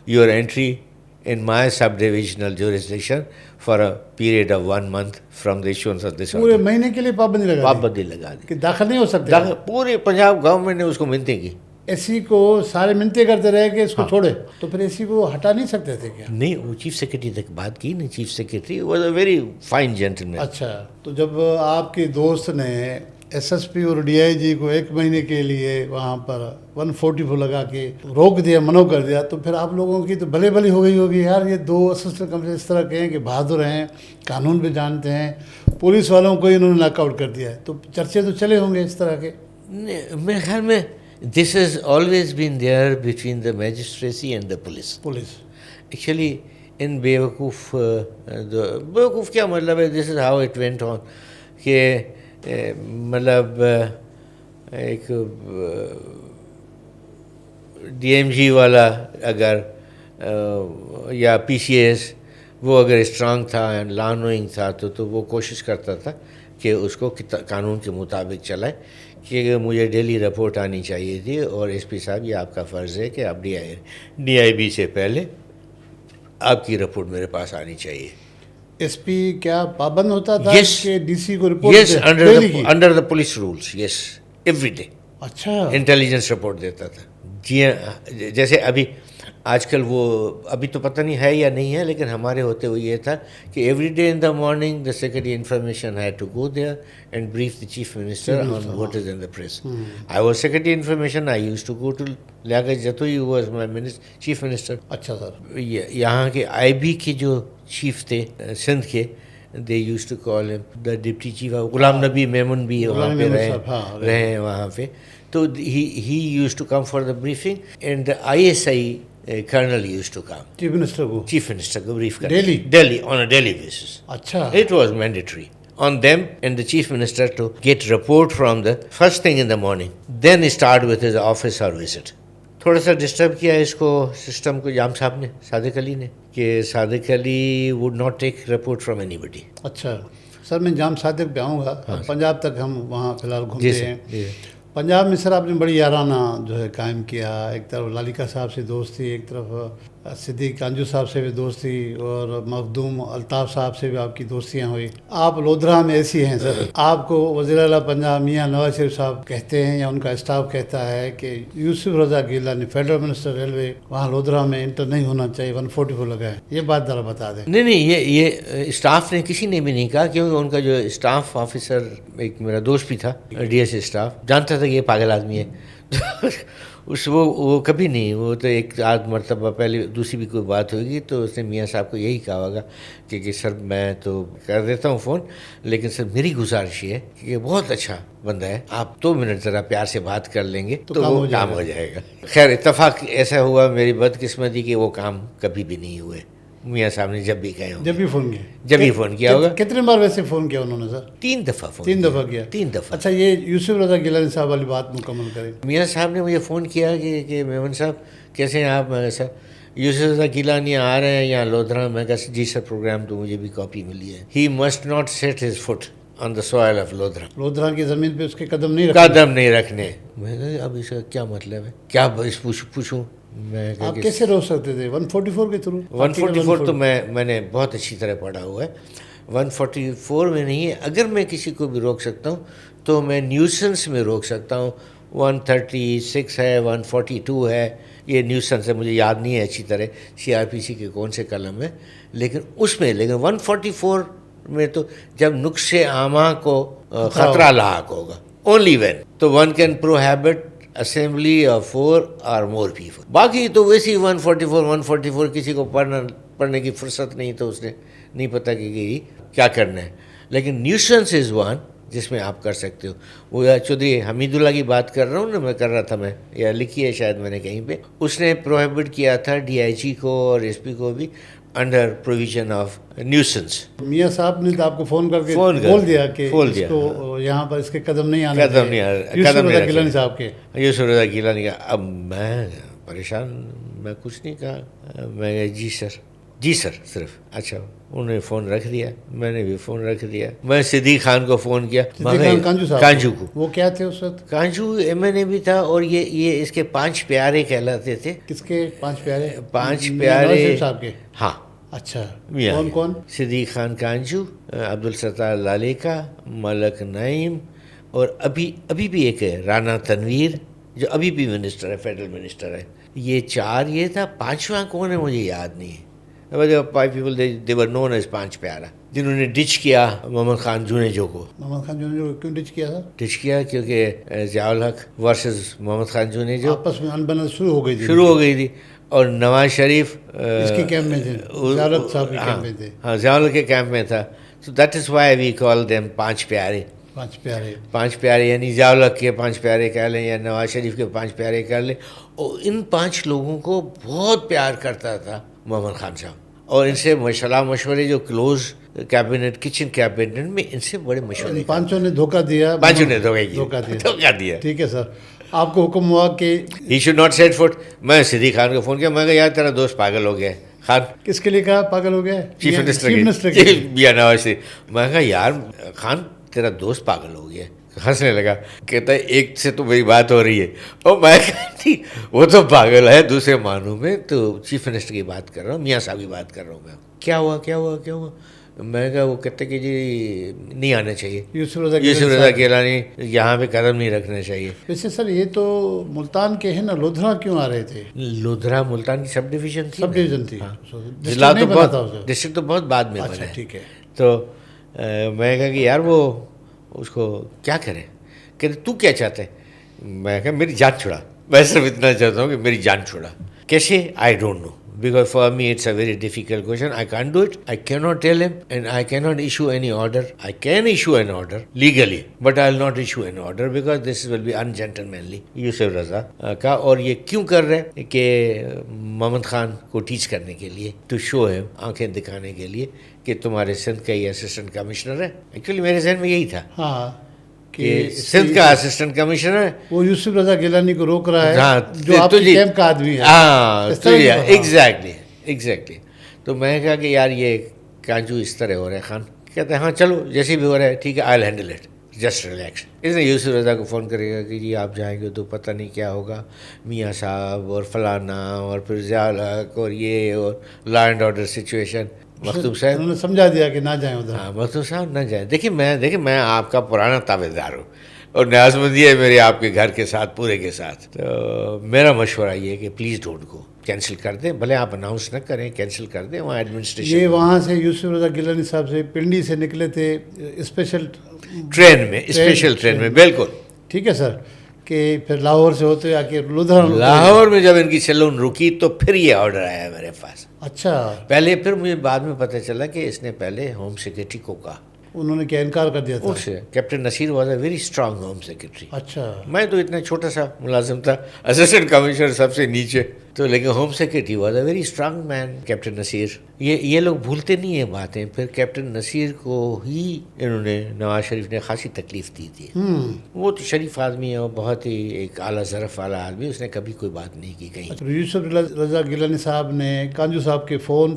your entry in my subdivisional jurisdiction for a period of 1 month from the issuance of this order. پورے مہینے کے لیے پابندی لگا دی کہ داخل نہیں ہو سکتے. پورے پنجاب گورنمنٹ نے اس کو منتیں کی. اسی کو سارے منتیں کرتے رہے کہ اس کو چھوڑے, تو پھر اسی کو ہٹا نہیں سکتے تھے کیا؟ نہیں, وہ چیف سیکرٹری تک بات کی نا, chief secretary was a very fine gentleman. اچھا, تو جب آپ کے دوست نے ایس ایس پی اور ڈی آئی جی کو 1 مہینے کے لیے وہاں پر 144 لگا کے روک دیا, منع کر دیا, تو پھر آپ لوگوں کی تو بھلے بھلی ہو گئی ہوگی, یار یہ 2 اسسٹنٹ کمشنر اس طرح کے ہیں کہ بہادر ہیں, قانون بھی جانتے ہیں, پولیس والوں کو انہوں نے ناک آؤٹ کر دیا ہے, تو چرچے تو چلے ہوں گے اس طرح کے. میرے خیال میں this has always been there between the magistracy and the police. Actually in بیوقوف کیا مطلب ہے, this is how it went on کہ مطلب ایک ڈی ایم جی والا اگر یا پی سی ایس وہ اگر اسٹرانگ تھا اینڈ لا نوئنگ تھا تو وہ کوشش کرتا تھا کہ اس کو قانون کے مطابق چلائے کہ مجھے ڈیلی رپورٹ آنی چاہیے تھی اور ایس پی صاحب یہ آپ کا فرض ہے کہ آپ ڈی آئی بی سے پہلے آپ کی رپورٹ میرے پاس آنی چاہیے. ایس پی کیا پابند ہوتا تھا کہ ڈی سی کو report? Yes, under the police rules. Yes, every day. اچھا, انٹیلیجنس رپورٹ دیتا تھا. جی ہاں, جیسے آج کل وہ ابھی تو پتہ نہیں ہے یا نہیں ہے, لیکن ہمارے ہوتے ہوئے یہ تھا کہ every day in the morning the secretary information had to go there and brief the chief minister on what is in the press. I was secretary information, I use to go to Liaquat Jatoi was my chief minister. اچھا sir. یہاں کے آئی be کے جو chief تھے سندھ کے, they use to call ہم دا deputy chief. Ghulam نبی میمن بھی وہاں پہ رہے ہیں وہاں پہ. تو he used to come for the briefing and the I S I Colonel used to come. Chief Minister کو brief کرنے. Delhi on a daily basis. اچھا. It was mandatory on them and the Chief Minister to get report from the first thing in the morning. Then start with his office or visit. تھوڑا سا disturb کیا اس کو system کو جام صاحب نے, صادق علی نے, کہ صادق علی would not take report from anybody. اچھا سر, میں جام صادق پہ آؤں گا. پنجاب تک ہم وہاں فی الحال گھومتے ہیں. پنجاب میں سر آپ نے بڑی یارانہ جو ہے قائم کیا. ایک طرف لالیکا صاحب سے دوستی, ایک طرف صدیق کانجو صاحب سے بھی دوستی, اور مخدوم الطاف صاحب سے بھی آپ کی دوستیاں ہوئی. آپ لودھرا میں ایسی ہیں سر, آپ کو وزیر اعلیٰ پنجاب میاں نواز شریف صاحب کہتے ہیں یا ان کا اسٹاف کہتا ہے کہ یوسف Raza Gilani federal minister railway وہاں لودھرا میں انٹر نہیں ہونا چاہیے, 144 لگا ہے. یہ بات ذرا بتا دیں. نہیں, یہ اسٹاف نے کسی نے بھی نہیں کہا, کیونکہ ان کا جو اسٹاف آفیسر, ایک میرا دوست بھی تھا ڈی ایس اسٹاف, جانتا تھا کہ یہ پاگل آدمی ہے. وہ کبھی نہیں, وہ تو ایک آدھ مرتبہ پہلے دوسری بھی کوئی بات ہوگی تو اس نے میاں صاحب کو یہی کہا ہوگا کہ سر میں تو کر دیتا ہوں فون, لیکن سر میری گزارش یہ ہے کہ بہت اچھا بندہ ہے, آپ 2 منٹ ذرا پیار سے بات کر لیں گے تو وہ کام ہو جائے گا. خیر اتفاق ایسا ہوا, میری بدقسمتی کہ وہ کام کبھی بھی نہیں ہوئے. میاں صاحب نے جب بھی کہے ہوں, جب بھی فون کیا ہوگا. کتنے بار ویسے فون کیا انہوں نے سر؟ 3 دفعہ فون. 3 دفعہ کیا. 3 دفعہ. اچھا, یہ یوسف رضا گیلانی صاحب والی بات مکمل کریں. میاں صاحب نے مجھے فون کیا کہ میمن صاحب کیسے ہیں آپ؟ میں سر یوسف رضا گیلانی آ رہے ہیں یہاں لودھرا. میں کہا جی سر, پروگرام تو مجھے بھی کاپی ملی ہے. He must not set his foot on the soil of Lodhra. Lodhra کی زمین پہ اس کے قدم نہیں رکھنے. میں کہا اب اس کا کیا مطلب ہے, کیا پوچھوں. آپ کیسے روک سکتے تھے 144 کے تھرو؟ 144 تو میں نے بہت اچھی طرح پڑھا ہوا ہے. 144 میں نہیں ہے. اگر میں کسی کو بھی روک سکتا ہوں تو میں نیوسنس میں روک سکتا ہوں. 136 ہے, 142 ہے, یہ نیوسنس ہے, مجھے یاد نہیں ہے اچھی طرح سی آر پی سی کے کون سے کلم ہے, لیکن اس میں. لیکن 144 میں تو جب نقص عامہ کو خطرہ لاحق ہوگا, اونلی وین, تو one can prohibit assembly of 4 اور مور پیپل. باقی تو ویسی 144 کسی کو پڑھنے کی فرصت نہیں, تو اس نے نہیں پتہ کہ کیا کرنا ہے. لیکن نیوسنس از ون جس میں آپ کر سکتے ہو. وہ چودھری حمید اللہ کی بات کر رہا ہوں نا, میں کر رہا تھا, میں یا لکھی ہے شاید میں نے کہیں پہ, اس نے پروہیبٹ کیا تھا ڈی آئی جی کو اور ایس پی کو بھی انڈر پروویژن آف نیوسنس. میاں صاحب نے تو آپ کو فون کر کے بول دیا کہ اس کو یہاں پر اس کے قدم نہیں آنے. یوسف رضا گیلانی صاحب کے. یوسف رضا گیلانی کا. اب میں پریشان, میں کچھ نہیں کہا. میں کہا جی سر صرف. اچھا, انہوں نے فون رکھ دیا, میں نے بھی فون رکھ دیا. میں صدیق خان کو فون کیا, کانجو کو. وہ کیا تھے اس وقت؟ کانجو ایم این اے بھی تھا, اور یہ اس کے 5 پیارے کہلاتے تھے. کس کے 5 پیارے؟ 5 پیارے صاحب کے. ہاں. اچھا, کون؟ صدیق خان کانجو, عبدالستار لالیکا, ملک نعیم, اور ابھی بھی ایک ہے رانا تنویر جو ابھی بھی منسٹر ہے, فیڈرل منسٹر ہے. یہ 4 یہ تھا. 5واں کون ہے مجھے یاد نہیں ہے. 5 people they were known as 5 پیارا, جنہوں نے ڈچ کیا محمد خان جونیجو کو. محمد خان جونیجو کو کیوں ڈچ کیا تھا؟ ڈچ کیا کیونکہ ضیاء الحق ورسز محمد خان جونیجو آپس میں انبن شروع ہو گئی تھی. اور نواز شریف اس کے کیمپ میں تھے, ضیاء الحق صاحب کے کیمپ میں تھے. ہاں, ضیاء الحق کے کیمپ میں تھا. So that is why we call them 5 پیارے. 5 پیارے یعنی ضیاء الحق کے 5 پیارے کہہ لیں یا نواز شریف کے 5 پیارے کہہ لیں. اور ان 5 لوگوں کو بہت پیار کرتا تھا محمد خان صاحب, اور ان سے صلاح مشورے جو کلوز کیبنٹ کچن کیبنٹ میں ان سے بڑے مشورے. پانچوں نے دھوکہ دیا. پانچوں نے دھوکہ دیا. ٹھیک ہے سر. آپ کو حکم ہوا کہ he should not set foot. میں صدیق خان کو فون کیا, میں کہا یار تیرا دوست پاگل ہو گیا ہے. خان کس کے لیے کہا پاگل ہو گیا؟ چیف منسٹر بیا نواز سے. میں کہا یار خان تیرا دوست پاگل ہو گیا ہے. ہنسنے لگا, کہتا ہے ایک سے تو میری بات ہو رہی ہے. اور میں کہتی وہ تو پاگل ہے دوسرے معنوں میں, تو چیف منسٹر کی بات کر رہا ہوں, میاں صاحب کی بات کر رہا ہوں میں. کیا ہوا. میں کہا وہ کہتے کہ جی نہیں آنا چاہیے, یوسف رضا گیلانی یہاں پہ قدم نہیں رکھنا چاہیے. ویسے سر یہ تو ملتان کے ہیں نا, لودھرا کیوں آ رہے تھے؟ لودھرا ملتان کی سب ڈویژن تھی. ضلع تو ڈسٹرکٹ تو بہت بعد میں بنا. ٹھیک ہے. تو میں کہا کہ یار وہ اس کو کیا کریں. کہتے تو کیا چاہتے ہیں؟ میں کہا میری جان چھڑا. میں صرف اتنا چاہتا ہوں کہ میری جان چھڑا. کیسے؟ I don't know, because for me it's a very difficult question. I can't do it. I cannot tell him, and I cannot issue any order. I can issue an order legally, but I will not issue an order because this will be ungentlemanly. یوسف رضا کا. اور یہ کیوں کر رہے کہ محمد خان کو teach کرنے کے لیے, ٹو شو ہم, آنکھیں دکھانے کے لیے کہ تمہارے سندھ کا یہ اسسٹنٹ کمشنر ہے. ایکچولی میرے ذہن میں یہی تھا کہ سندھ کا اسسٹنٹ کمشنر ہے, وہ یوسف رضا گیلانی کو روک رہا ہے جو آپ کے کیمپ کا آدمی ہے. ہاں ایگزیکٹلی. تو میں کہا کہ یار یہ کانجو اس طرح ہو رہا ہے. خان کہتے ہیں ہاں چلو جیسے بھی ہو رہا ہے ٹھیک ہے, آئی will handle it, just relax. اس نے یوسف رضا کو فون کرے گا کہ جی آپ جائیں گے تو پتہ نہیں کیا ہوگا, میاں صاحب اور فلانا اور پھر ضیاء الحق اور یہ اور لا اینڈ آرڈر سچویشن. مختوم صاحب انہوں نے سمجھا دیا کہ نہ جائیں ادھر. ہاں مختوم صاحب نہ جائیں. دیکھیں میں آپ کا پرانا تابع دار ہوں اور نیاز مندی ہے میری آپ کے گھر کے ساتھ, پورے کے ساتھ. تو میرا مشورہ یہ ہے کہ پلیز ڈونٹ گو, کینسل کر دیں. بھلے آپ اناؤنس نہ کریں, کینسل کر دیں. وہاں ایڈمنسٹریشن یہ وہاں سے یوسف رضا گیلانی صاحب سے پنڈی سے نکلے تھے اسپیشل ٹرین میں. بالکل ٹھیک ہے سر. کہ پھر لاہور سے ہوتے آ کے لدھرا. لاہور میں جب ان کی سیلون رکی تو پھر یہ آرڈر آیا میرے پاس. اچھا. پہلے پھر مجھے بعد میں پتہ چلا کہ اس نے پہلے ہوم سیکرٹری کو کہا. انہوں نے کیا انکار کر دیا تھا؟ Captain Nasir was a very strong home secretary. اچھا. میں تو اتنا چھوٹا سا ملازم تھا, اسسٹنٹ کمشنر سب سے نیچے, تو لیکن home secretary was a very strong man captain Nasir. یہ لوگ بھولتے نہیں ہیں باتیں. پھر کیپٹن نصیر کو ہی انہوں نے, نواز شریف نے خاصی تکلیف دی تھی. وہ تو شریف آدمی ہے, وہ بہت ہی ایک اعلیٰ ظرف والا آدمی, اس نے کبھی کوئی بات نہیں کی کہیں. یوسف رضا گیلانی صاحب نے کانجو صاحب کے فون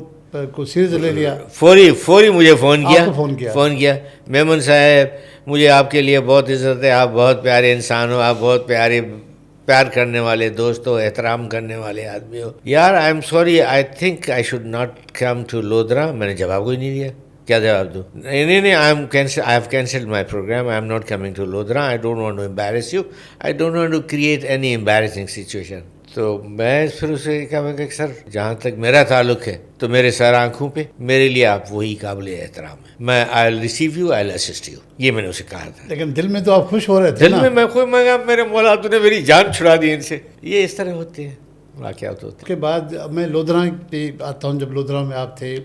کو سیریز لے لیا. فوری مجھے فون کیا. میمن صاحب مجھے آپ کے لیے بہت عزت ہے, آپ بہت پیارے انسان ہو, آپ بہت پیار کرنے والے دوست ہو, احترام کرنے والے آدمی ہو. یار I'm sorry, I think I should not come to Lodhra. میں نے جواب کوئی نہیں دیا. کیا جواب دوں؟ نہیں I have cancelled my programme, I am not coming to Lodhra, I don't want to embarrass you, I don't want to create any embarrassing situation. تو میں پھر اسے کہا کہ سر جہاں تک میرا تعلق ہے تو میرے سر آنکھوں پہ, میرے لیے آپ وہی قابل احترام ہیں. میں I will receive you, I will assist you. یہ میں نے اسے کہا تھا. لیکن دل میں تو آپ خوش ہو رہے تھے. دل میں میں خوش, میں میرے مولا تو نے میری جان چھڑا دی ان سے. یہ اس طرح ہوتے ہیں واقعات ہوتے ہیں. اس کے بعد میں لودھرا پہ آتا ہوں. جب لودھرا میں آپ تھے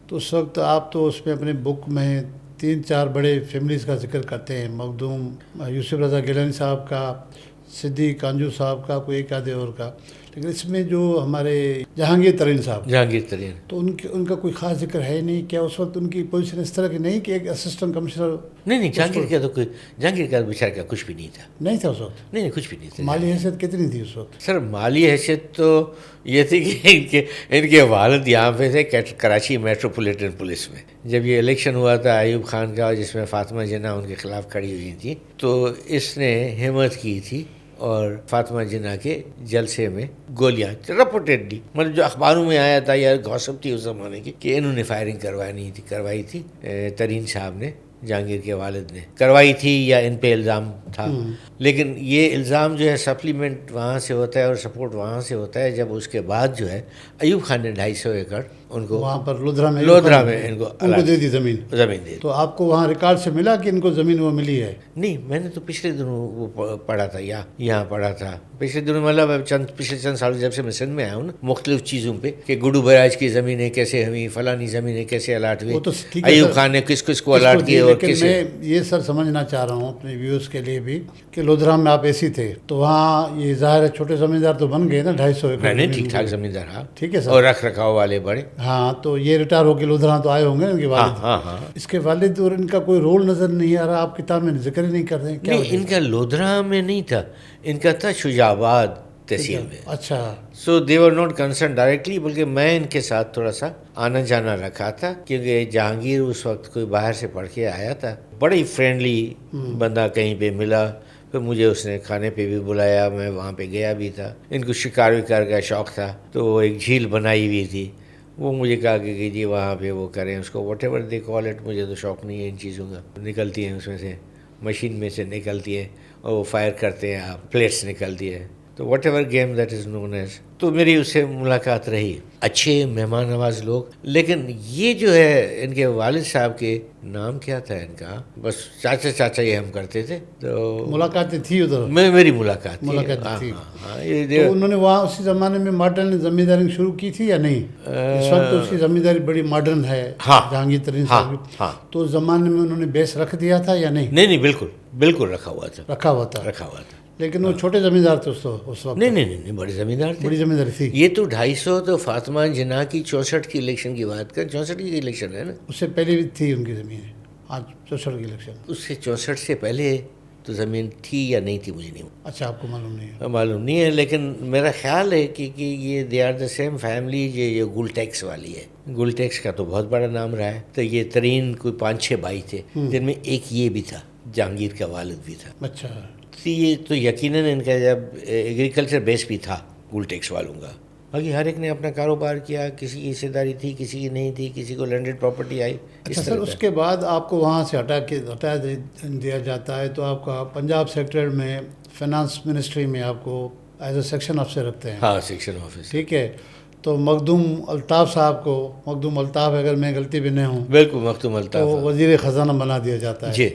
تو اس وقت آپ تو اس میں اپنے بک میں 3-4 بڑے فیملیز کا ذکر کرتے ہیں. مخدوم, یوسف رضا گیلانی صاحب کا, صدیق کانجو صاحب کا, کوئی ایک آدھے اور کا. لیکن اس میں جو ہمارے جہانگیر ترین صاحب, تو ان کا کوئی خاص ذکر ہے نہیں. کیا اس وقت ان کی پوزیشن اس طرح کی نہیں کہ ایک اسسٹنٹ کمشنر؟ نہیں جہانگیر کا بیچارہ کا کچھ بھی نہیں تھا اس وقت. نہیں کچھ بھی نہیں تھا. مالی حیثیت کتنی تھی اس وقت؟ سر مالی حیثیت تو یہ تھی کہ ان کے والد یہاں پہ تھے کراچی میٹروپولیٹن پولیس میں. جب یہ الیکشن ہوا تھا ایوب خان کا, جس میں فاطمہ جناح ان کے خلاف کھڑی ہوئی تھی, تو اس نے ہمت کی تھی اور فاطمہ جناح کے جلسے میں گولیاں رپورٹیڈلی, مطلب جو اخباروں میں آیا تھا یا گوسپ تھی اس زمانے کی, کہ انہوں نے فائرنگ کروائی تھی. ترین صاحب نے, جہانگیر کے والد نے کروائی تھی, یا ان پہ الزام تھا. لیکن یہ الزام جو ہے سپلیمنٹ وہاں سے ہوتا ہے اور سپورٹ وہاں سے ہوتا ہے جب اس کے بعد جو ہے ایوب خان نے 250 ایکڑ ان کو وہاں پر لودھرا میں ان کو دے دی زمین دے. تو آپ کو وہاں ریکارڈ سے ملا کہ ان کو زمین وہ ملی ہے؟ نہیں, میں نے تو پچھلے دنوں وہ پڑھا تھا, یہاں پڑھا تھا پچھلے دنوں, مطلب پچھلے چند سال جب سے میں سندھ میں آیا ہوں نا, مختلف چیزوں پہ کہ گڈو بیراج کی زمینیں کیسے ہوئی, فلانی زمینیں کیسے الاٹ ہوئی, ایوب خان نے کس کو الاٹ کیے اور کس. میں یہ سر سمجھنا چاہ رہا ہوں اپنے ویورز کے لیے بھی کہ لودھرا میں آپ ایسی تھے تو وہاں یہ ظاہر ہے چھوٹے زمیندار تو بن گئے نا 250 ایکڑ. نہیں, ٹھیک ٹھاک زمیندار, ہاں ٹھیک ہے سر, اور رکھ رکھاؤ والے بڑے. ہاں تو یہ ریٹائر ہو کے لدھران تو آئے ہوں گے ان کے والد. ہاں ہاں. اس کے والد اور ان کا کوئی رول نظر نہیں آ رہا, آپ کتاب میں ذکر ہی نہیں کر رہے ہیں, کیا نہیں, ان کا لودھرا میں نہیں تھا, ان کا تھا شجاع آباد تحصیل میں. اچھا. سو دے ور ناٹ کنسرن ڈائریکٹلی, بلکہ میں ان کے ساتھ تھوڑا سا آنا جانا رکھا تھا, کیونکہ جہانگیر اس وقت کوئی باہر سے پڑھ کے آیا تھا, بڑا ہی فرینڈلی بندہ, کہیں پہ ملا, پھر مجھے اس نے کھانے پہ بھی بلایا, میں وہاں پہ گیا بھی تھا. ان کو شکار وکار کا شوق تھا, تو وہ ایک جھیل بنائی ہوئی تھی, وہ مجھے کہا کہ جی وہاں پہ وہ کریں اس کو, what ever they call it, مجھے تو شوق نہیں ہے ان چیزوں کا. نکلتی ہیں اس میں سے, مشین میں سے نکلتی ہے, اور وہ فائر کرتے ہیں, آپ پلیٹس نکلتی ہے, تو whatever game that is known as. تو میری اس سے ملاقات رہی, اچھے مہمان نواز لوگ. لیکن یہ جو ہے ان کے والد صاحب کے نام کیا تھا ان کا, بس چاچا چاچا یہ ہم کرتے تھے. تو ملاقاتیں تھی ادھر, میری ملاقات تھی. تھی. ہاں, تو انہوں نے وہاں اسی زمانے میں ماڈرن نے زمینداری شروع کی تھی یا نہیں؟ اس وقت تو اس کی زمینداری بڑی ماڈرن ہے جہانگیر ترین صاحب کی, تو اس زمانے میں انہوں نے بیس رکھ دیا تھا یا نہیں؟ نہیں, بالکل بالکل رکھا ہوا تھا. لیکن وہ چھوٹے زمیندار تھے اس وقت. نہیں, بڑے زمیندار تھے. بڑی زمینداری تھی. یہ تو 250 تو فاطمہ جناح کی 64 کی الیکشن کی بات کر, 64 کی الیکشن ہے نا, اس سے پہلے بھی تھی ان کی زمین. ہاں 64 کی الیکشن. اس سے 64 سے پہلے تو زمین تھی یا نہیں تھی مجھے نہیں. اچھا, آپ کو معلوم نہیں ہے؟ معلوم نہیں ہے, لیکن میرا خیال ہے کہ یہ they are the same family. یہ گل ٹیکس والی ہے. گل ٹیکس کا تو بہت بڑا نام رہا ہے. تو یہ ترین کوئی 5-6 بھائی تھے, جن میں ایک یہ بھی تھا, جہانگیر کا والد بھی تھا. اچھا. یہ تو یقیناً ان کا جب ایگریکلچر بیس بھی تھا گل ٹیکس والوں کا. باقی ہر ایک نے اپنا کاروبار کیا, کسی کی حصے داری تھی, کسی کی نہیں تھی, کسی کو لینڈڈ پراپرٹی آئی. اچھا سر, اس کے بعد آپ کو وہاں سے ہٹا دیا جاتا ہے, تو آپ کا پنجاب سیکٹریٹ میں فائنانس منسٹری میں آپ کو ایز اے سیکشن آفیسر رکھتے ہیں. ہاں, سیکشن آفس. ٹھیک ہے. تو مخدوم الطاف صاحب کو, مخدوم الطاف اگر میں غلطی بھی نہیں ہوں, بالکل مخدوم الطاف, تو وزیر خزانہ بنا دیا جاتا ہے. جی.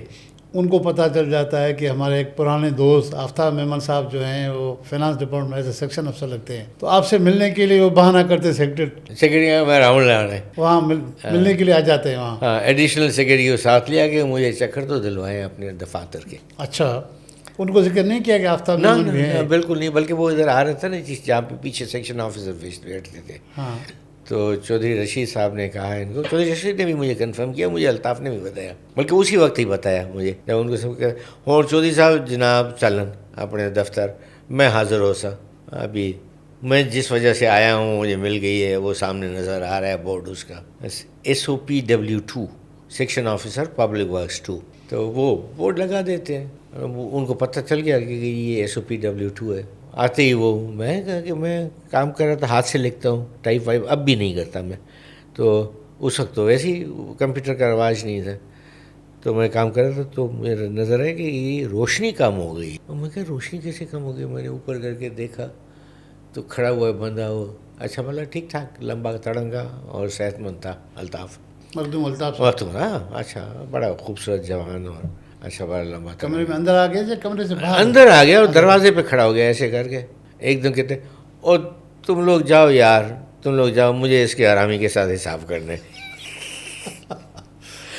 ان کو پتہ چل جاتا ہے کہ ہمارے ایک پرانے دوست آفتاب میمن صاحب جو ہیں وہ finance department as A section افسر لگتے ہیں, تو آپ سے ملنے کے لیے وہ بہانہ کرتے سیکرٹری میں راہل ہے وہاں ملنے کے لیے آ جاتے ہیں وہاں. ہاں, ایڈیشنل سیکرٹری کو ساتھ لیا کہ مجھے چکر تو دلوائے اپنے دفاتر کے. اچھا, ان کو ذکر نہیں کیا کہ آفتاب میمن بھی ہیں؟ بالکل نہیں, بلکہ وہ ادھر آ رہا تھا نا جہاں پہ پیچھے سیکشن آفیسر بیٹھتے تھے. ہاں. تو چودھری رشید صاحب نے کہا ان کو, چودھری رشید نے بھی مجھے کنفرم کیا, مجھے الطاف نے بھی بتایا, بلکہ اسی وقت ہی بتایا مجھے جب ان کو سب کہ اور چودھری صاحب جناب چلن اپنے دفتر, میں حاضر ہو سا. ابھی میں جس وجہ سے آیا ہوں مجھے مل گئی ہے, وہ سامنے نظر آ رہا ہے بورڈ اس کا, SOPW2 section officer public works 2. تو وہ بورڈ لگا دیتے ہیں. ان کو پتہ چل گیا کہ یہ SOPW2 ہے. آتے ہی وہ, میں کہا کہ میں کام کر رہا تھا, ہاتھ سے لکھتا ہوں, ٹائپ وائپ اب بھی نہیں کرتا میں. تو اس وقت تو ویسے ہی کمپیوٹر کا رواج نہیں تھا, تو میں کام کر رہا تھا. تو میرا نظر ہے کہ یہ روشنی کم ہو گئی. اور میں کہا روشنی کیسے کم ہو گئی؟ میں نے اوپر کر کے دیکھا تو کھڑا ہوا ہے بندہ, وہ اچھا مطلب ٹھیک ٹھاک لمبا تڑنگا اور صحت مند تھا. الطاف, مخدوم الطاف. ہاں, اچھا, بڑا خوبصورت جوان اور اچھا بڑا لمبا. کمرے میں اندر آ گیا یا کمرے سے باہر؟ اندر آ گیا اور دروازے پہ کھڑا ہو گیا ایسے کر کے. ایک دم کہتے, اور تم لوگ جاؤ یار, تم لوگ جاؤ, مجھے اس کے آرامی کے ساتھ حساب کرنے.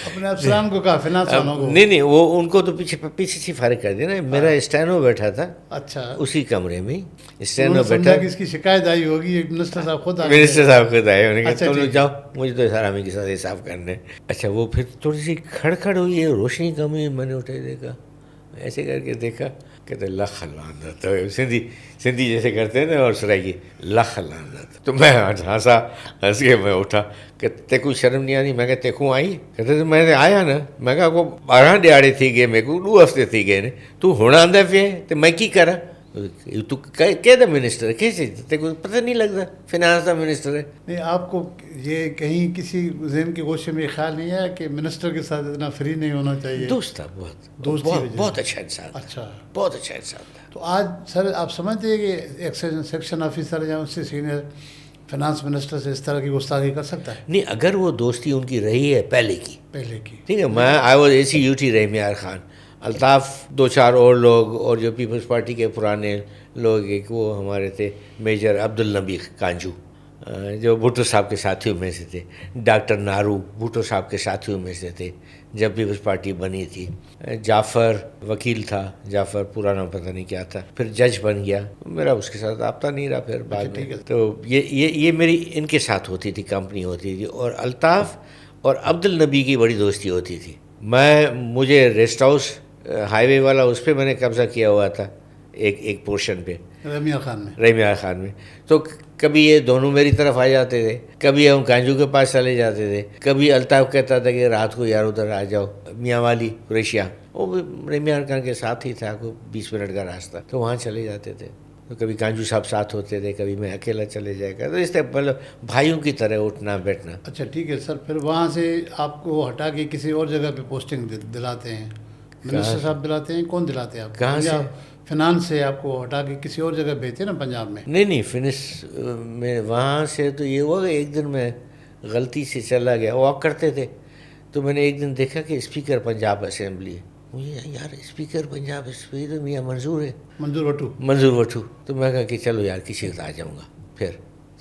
اپنے افسران کو کہا, فائنانس والوں کو؟ نہیں, وہ ان کو تو پیچھے سے فارغ کر دیا نا. میرا اسٹینو بیٹھا تھا. اچھا. اسی کمرے میں اسٹینو بیٹھا. اس کی شکایت آئی ہوگی, منسٹر صاحب خود آئے. منسٹر صاحب خود آئے, انہوں نے کہا تم لوگ جاؤ, مجھے تو اس آرامی کے ساتھ حساب کرنے. اچھا, وہ پھر تھوڑی سی کھڑکھڑ ہوئی ہے, روشنی کم ہوئی, میں نے اٹھے دیکھا, ایسے کر کے دیکھا, کہتے لکھ لعنت, سندھی جیسے کرتے ہیں نا, اور سرائیکی لکھ لعنت. تو میں ہنس کے میں اٹھا کہ تے کوئی شرم نہیں آتی. میں کہ تیکھوں آئی؟ کہتے میں نے آیا نا. میں کہا کو 12 ڈیاڑے تھی گئے, میرے کو 2 ہفتے تھی گئے نے, تو ہوں آدھا پہ تو میں کی کرا؟ تو کہہ منسٹر ہے, کیسے تے کو پتہ نہیں لگتا فائنانس کا منسٹر ہے. نہیں, آپ کو یہ کہیں کسی ذہن کے گوشے میں خیال نہیں ہے کہ منسٹر کے ساتھ اتنا فری نہیں ہونا چاہیے؟ دوست تھا, بہت اچھا انسان. اچھا, بہت اچھا انسان تھا. تو آج سر آپ سمجھتے ہیں کہ ایک سیکشن آفیسر یا اس سے سینئر فائنانس منسٹر سے اس طرح کی گستاخی کر سکتا ہے؟ نہیں, اگر وہ دوستی ان کی رہی ہے پہلے کی, ٹھیک ہے. میں I was ACUT Rahimyar Khan, Altaf, 2-4 اور لوگ, اور جو پیپلز پارٹی کے پرانے لوگ, ایک وہ ہمارے تھے میجر عبدالنبی کانجو, جو بھٹو صاحب کے ساتھیوں میں سے تھے. ڈاکٹر نارو بھٹو صاحب کے ساتھیوں میں سے تھے جب پیپلز پارٹی بنی تھی. جعفر وکیل تھا, جعفر پورا نام پتہ نہیں کیا تھا, پھر جج بن گیا. میرا اس کے ساتھ رابطہ نہیں رہا پھر بعد میں. تو یہ میری ان کے ساتھ ہوتی تھی, کمپنی ہوتی تھی. اور الطاف اور عبد النبی کی بڑی دوستی ہوتی تھی. مجھے ریسٹ ہاؤس ہائی وے والا اس پہ میں نے قبضہ کیا ہوا تھا ایک پورشن پہ, رحمیہ خان میں. تو کبھی یہ دونوں میری طرف آ جاتے تھے, کبھی ہم کانجو کے پاس چلے جاتے تھے. کبھی الطاف کہتا تھا کہ رات کو یار ادھر آ جاؤ, میاں والی قریشیا, وہ رحمیہ خان کے ساتھ ہی تھا, کوئی 20 منٹ کا راستہ, تو وہاں چلے جاتے تھے. تو کبھی کانجو صاحب ساتھ ہوتے تھے, کبھی میں اکیلا چلے جائے گا. تو اس طرح مطلب بھائیوں کی طرح اٹھنا بیٹھنا. اچھا ٹھیک ہے سر, پھر وہاں سے آپ کو ہٹا کے کسی اور جگہ پہ پوسٹنگ دلاتے ہیں, منسٹر صاحب دلاتے ہیں, کون دلاتے ہیں آپ؟ کہاں سے؟ فنانس سے آپ کو ہٹا کے کسی اور جگہ بھیجتے ہیں نا پنجاب میں. نہیں فنس میں وہاں سے تو یہ ہوا کہ ایک دن میں غلطی سے چلا گیا, واک کرتے تھے تو میں نے ایک دن دیکھا کہ اسپیکر پنجاب اسمبلی ہے. مجھے یار اسپیکر پنجاب اسمبلی تو میاں منظور ہے, منظور وٹو. تو میں کہا کہ چلو یار کسی وقت آ جاؤں گا. پھر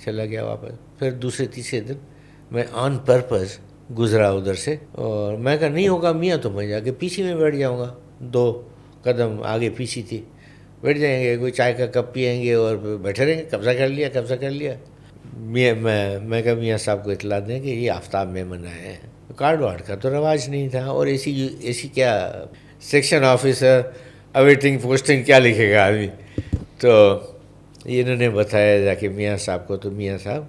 چلا گیا واپس. پھر دوسرے تیسرے دن میں آن پرپز گزرا ادھر سے, اور میں کہا نہیں ہوگا میاں, تو میں جا کے پیچھے میں بیٹھ جاؤں گا. 2 قدم آگے پیچھے تھی, بیٹھ جائیں گے, کوئی چائے کا کپ پئیں گے اور بیٹھے رہیں گے. قبضہ کر لیا. میں کہا میاں صاحب کو اطلاع دیں کہ یہ آفتاب میمن آئے ہیں. کارڈ وارڈ کا تو رواج نہیں تھا, اور ایسی کیا سیکشن آفیسر اویٹنگ پوسٹنگ کیا لکھے گا آدمی. تو انہوں نے بتایا جا کے میاں صاحب کو. تو میاں صاحب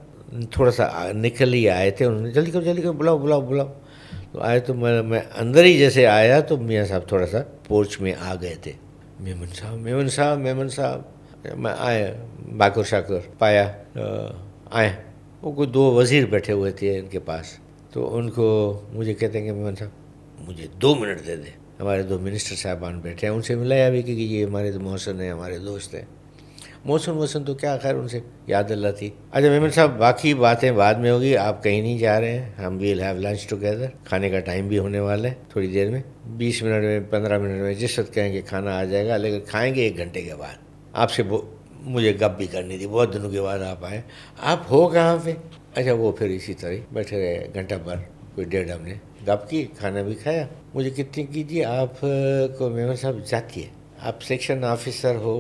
تھوڑا سا نکل ہی آئے تھے, انہوں نے جلدی کرو بلاؤ. تو آئے تو میں اندر ہی جیسے آیا تو میاں صاحب تھوڑا سا پورچ میں آ گئے تھے. میمن صاحب میں آئے, باکر شاکر پایا, آئے. وہ کوئی 2 وزیر بیٹھے ہوئے تھے ان کے پاس. تو ان کو مجھے کہتے ہیں کہ میمن صاحب مجھے 2 منٹ دے دیں, ہمارے 2 منسٹر صاحبان بیٹھے ہیں, ان سے ملایا بھی کہ یہ ہمارے تو محسن ہیں, ہمارے دوست ہیں. محسن تو کیا خیر ان سے یاد اللہ تھی. اچھا میمن صاحب باقی باتیں بعد میں ہوگی, آپ کہیں نہیں جا رہے ہیں, ہم ویل ہیو لنچ ٹوگیدر. کھانے کا ٹائم بھی ہونے والا ہے تھوڑی دیر میں, 20 منٹ میں 15 منٹ میں, جس وقت کہیں گے کھانا آ جائے گا, لیکن کھائیں گے 1 گھنٹے کے بعد. آپ سے مجھے گپ بھی کرنی تھی, بہت دنوں کے بعد آپ آئے. آپ ہو کہاں پہ؟ اچھا وہ پھر اسی طرح بیٹھے رہے گھنٹہ بھر, کوئی 1.5 ہم نے گپ کی, کھانا بھی کھایا. مجھے کتنی کیجیے آپ کو میمن صاحب جاتی ہے, آپ سیکشن آفیسر ہو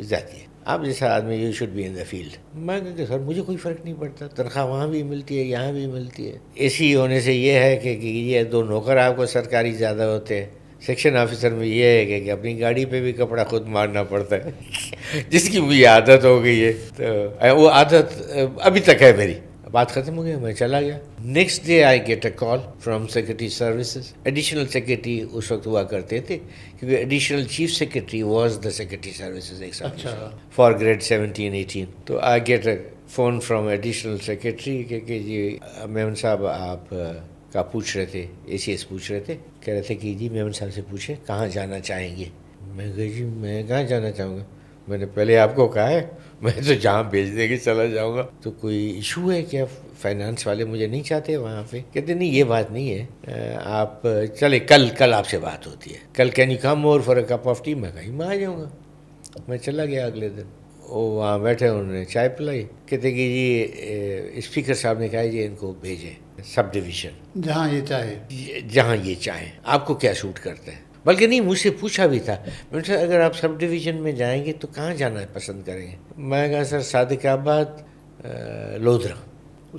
جاتی ہے, آپ جیسا آدمی you should be in the field. میں کہا کہ سر مجھے کوئی فرق نہیں پڑتا, تنخواہ وہاں بھی ملتی ہے یہاں بھی ملتی ہے. اے سی ہونے سے یہ ہے کہ یہ 2 نوکر آپ کو سرکاری زیادہ ہوتے ہیں. سیکشن آفیسر میں یہ ہے کہ اپنی گاڑی پہ بھی کپڑا خود مارنا پڑتا ہے, جس کی مجھے عادت ہو گئی ہے. تو وہ عادت ابھی تک ہے میری. بات ختم ہو گئی, میں چلا گیا. Next day I get a call from secretary services. Additional secretary اس وقت ہوا کرتے تھے, کیونکہ additional chief secretary was the secretary services for grade 17-18. تو I get a phone from additional secretary کہ جی میمن صاحب آپ کا پوچھ رہے تھے, ACS پوچھ رہے تھے, کہہ رہے تھے کہ جی میمن صاحب سے پوچھیں کہاں جانا چاہیں گے. میں کہا جی میں کہاں جانا چاہوں گا, میں نے پہلے آپ کو کہا ہے میں تو جہاں بھیج دے گی چلا جاؤں گا. تو کوئی ایشو ہے کیا, فائنانس والے مجھے نہیں چاہتے وہاں پہ؟ کہتے نہیں یہ بات نہیں ہے, آپ چلے کل آپ سے بات ہوتی ہے, کل can you come over for a cup of T. میں کہیں میں آ جاؤں گا. میں چلا گیا اگلے دن. وہ وہاں بیٹھے, انہوں نے چائے پلائی. کہتے کہ جی اسپیکر صاحب نے کہا جی ان کو بھیجیں سب ڈویژن جہاں یہ چاہیں, آپ کو کیا سوٹ کرتا ہے. بلکہ نہیں, مجھ سے پوچھا بھی تھا, میں نے اگر آپ سب ڈویژن میں جائیں گے تو کہاں جانا پسند کریں گے. میں کہا سر صادق آباد, لودھرا.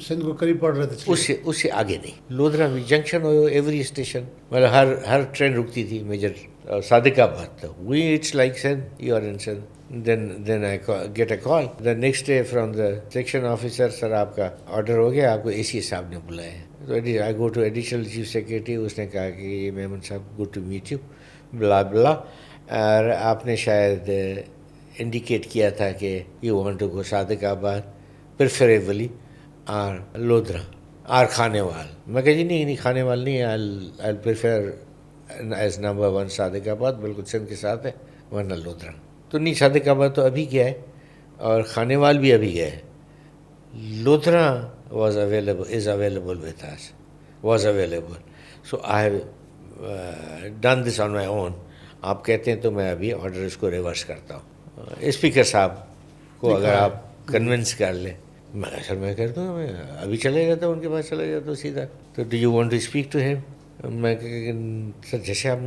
سندھ کو قریب پڑ رہے تھے, اس سے آگے نہیں. لودھرا میں جنکشن ہو, ایوری اسٹیشن, مطلب ہر ٹرین رکتی تھی میجر. صادق آباد تھا, we it's like Sindh, you are in Sindh. Then I get a call the next day from the section officer, سر آپ کا آرڈر ہو گیا, آپ کو ACS صاحب نے بلایا ہے. تو I go to additional chief secretary, اس نے کہا کہ یہ میمن صاحب گڈ ٹو میٹ یو بلا بلا, اور آپ نے شاید انڈیکیٹ کیا تھا کہ یو وانٹ ٹو گو صادق آباد پریفریبلی اور لودھرا اور کھانے وال. میں کہا جی نہیں کھانے وال نہیں, I'll prefer ایز نمبر 1 صادق آباد, بالکل سندھ کے ساتھ ہے, ورنہ لودھرا. تو نہیں صادق آباد تو ابھی گیا ہے, اور کھانے وال بھی ابھی گیا ہے. Lodhra was available with us. So I have done this on my own. آپ کہتے ہیں تو میں ابھی آرڈر اس کو ریورس کرتا ہوں. اسپیکر صاحب کو اگر آپ کنونس کر لیں میں سر میں کر دوں گا, میں ابھی چلے جاتا ہوں ان کے پاس, چلا جاتا ہوں سیدھا. تو do you want to speak to him? میں سر جیسے آپ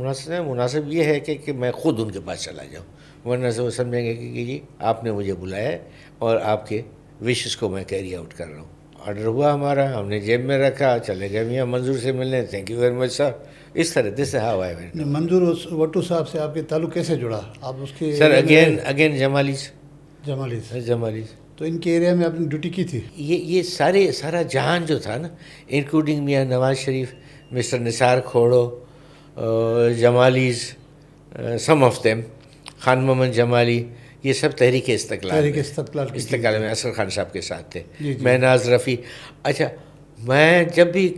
مناسب یہ ہے کہ میں خود ان کے پاس چلا جاؤں, ورنہ سے وہ سمجھیں گے کہ جی آپ نے مجھے بلایا ہے اور آپ کے وشز کو میں کیری آؤٹ کر رہا ہوں. آرڈر ہوا ہمارا, ہم نے جیب میں رکھا, چلے گئے میاں منظور سے ملنے, تھینک یو ویری مچ سر. اس طرح دس ہاؤ آئی وینٹ. منظور وٹو صاحب سے آپ کے تعلق کیسے جڑا؟ آپ اس کے سر اگین جمالیز. تو ان کے ایریا میں آپ نے ڈیوٹی کی تھی؟ یہ سارا جہان جو تھا نا, including Mian Nawaz Sharif, mister Nisar Khuhro, Jamalis, some of them, Khan Muhammad Jamali, یہ سب تحریک استقلال میں اصغر خان صاحب کے ساتھ تھے. مہناز رفیع. اچھا, میں جب بھی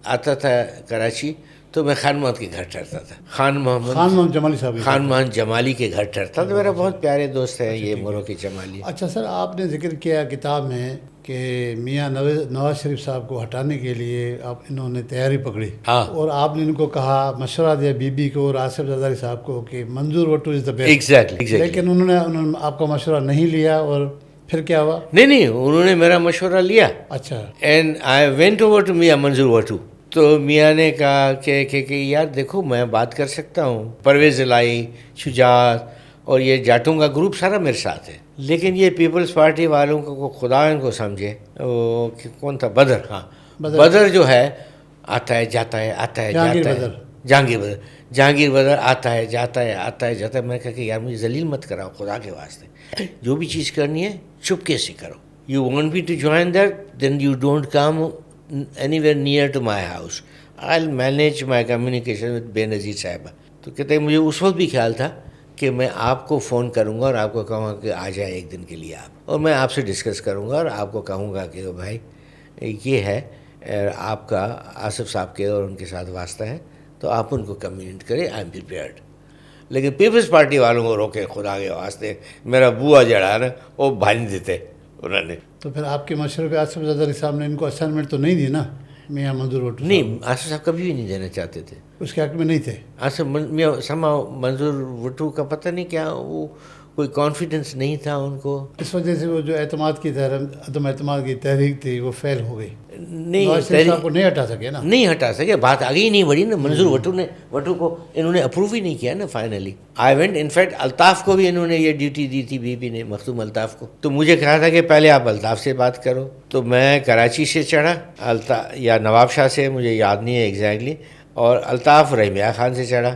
آتا تھا کراچی تو میں خان محمد کے گھر ٹھہرتا تھا. خان محمد جمالی صاحب, خان محمد جمالی کے گھر ٹھہرتا تھا. میرا بہت پیارے دوست ہیں یہ مرو کے جمالی. اچھا سر, آپ نے ذکر کیا کتاب میں کہ میاں نواز شریف صاحب کو ہٹانے کے لیے انہوں نے تیاری پکڑی, اور آپ نے ان کو کہا, مشورہ دیا بی بی کو اور آصف زرداری صاحب کو کہ منظور وٹو از دا بیسٹ. ایگزیکٹلی. لیکن انہوں نے آپ کا مشورہ نہیں لیا, اور پھر کیا ہوا؟ نہیں, انہوں نے میرا مشورہ لیا. اچھا. And I went over to Mian Manzoor وٹو. تو میاں نے کہا کہ یار دیکھو میں بات کر سکتا ہوں, پرویز الہی, شجاعت اور یہ جاٹوں کا گروپ سارا میرے ساتھ ہے, لیکن یہ پیپلز پارٹی والوں کو خدا ان کو سمجھے. وہ کون تھا, بدر. ہاں, بدر جو ہے آتا ہے جاتا ہے, آتا ہے جاتا ہے. جہانگیر بدر آتا ہے جاتا ہے. میں کہا کہ یار مجھے ذلیل مت کراؤ خدا کے واسطے, جو بھی چیز کرنی ہے چپکے سے کرو. You want me to join that, then you don't come anywhere near to my house. I'll manage my communication with بے نظیر صاحبہ. تو کہتے ہیں مجھے اس وقت بھی خیال تھا کہ میں آپ کو فون کروں گا اور آپ کو کہوں گا کہ آ جائے ایک دن کے لیے آپ, اور میں آپ سے ڈسکس کروں گا اور آپ کو کہوں گا کہ بھائی یہ ہے آپ کا آصف صاحب کے اور ان کے ساتھ واسطہ ہے, تو آپ ان کو کمیونیکیٹ کریں. I am prepared. لیکن پیپلز پارٹی والوں کو روکے خدا کے واسطے. میرا بوا جڑا نا وہ بھاج دیتے انہوں نے. تو پھر آپ کے مشورے پہ آصف زرداری صاحب نے ان کو اسائنمنٹ تو نہیں دی نا میاں منظور وٹو؟ نہیں, آصف صاحب کبھی بھی نہیں دینا چاہتے تھے, اس کے حق میں نہیں تھے. آصف میاں منظور وٹو کا پتہ نہیں کیا, وہ کوئی کانفیڈنس نہیں تھا ان کو. اس وجہ سے وہ جو عدم اعتماد کی تحریک تھی وہ فیل ہو گئی. نہیں, صاحب کو نہیں ہٹا سکے نا. نہیں ہٹا سکے, بات آگے ہی نہیں بڑھی نا. منظور وٹو کو انہوں نے اپروو ہی نہیں کیا نا finally. I went, in fact Altaf کو بھی انہوں نے یہ ڈیوٹی دی تھی, بی بی نے, مختوم الطاف کو. تو مجھے کہا تھا کہ پہلے آپ الطاف سے بات کرو. تو میں کراچی سے چڑھا, یا نواب شاہ سے, مجھے یاد نہیں ہے ایگزیکٹلی, اور الطاف رحمیہ خان سے چڑھا.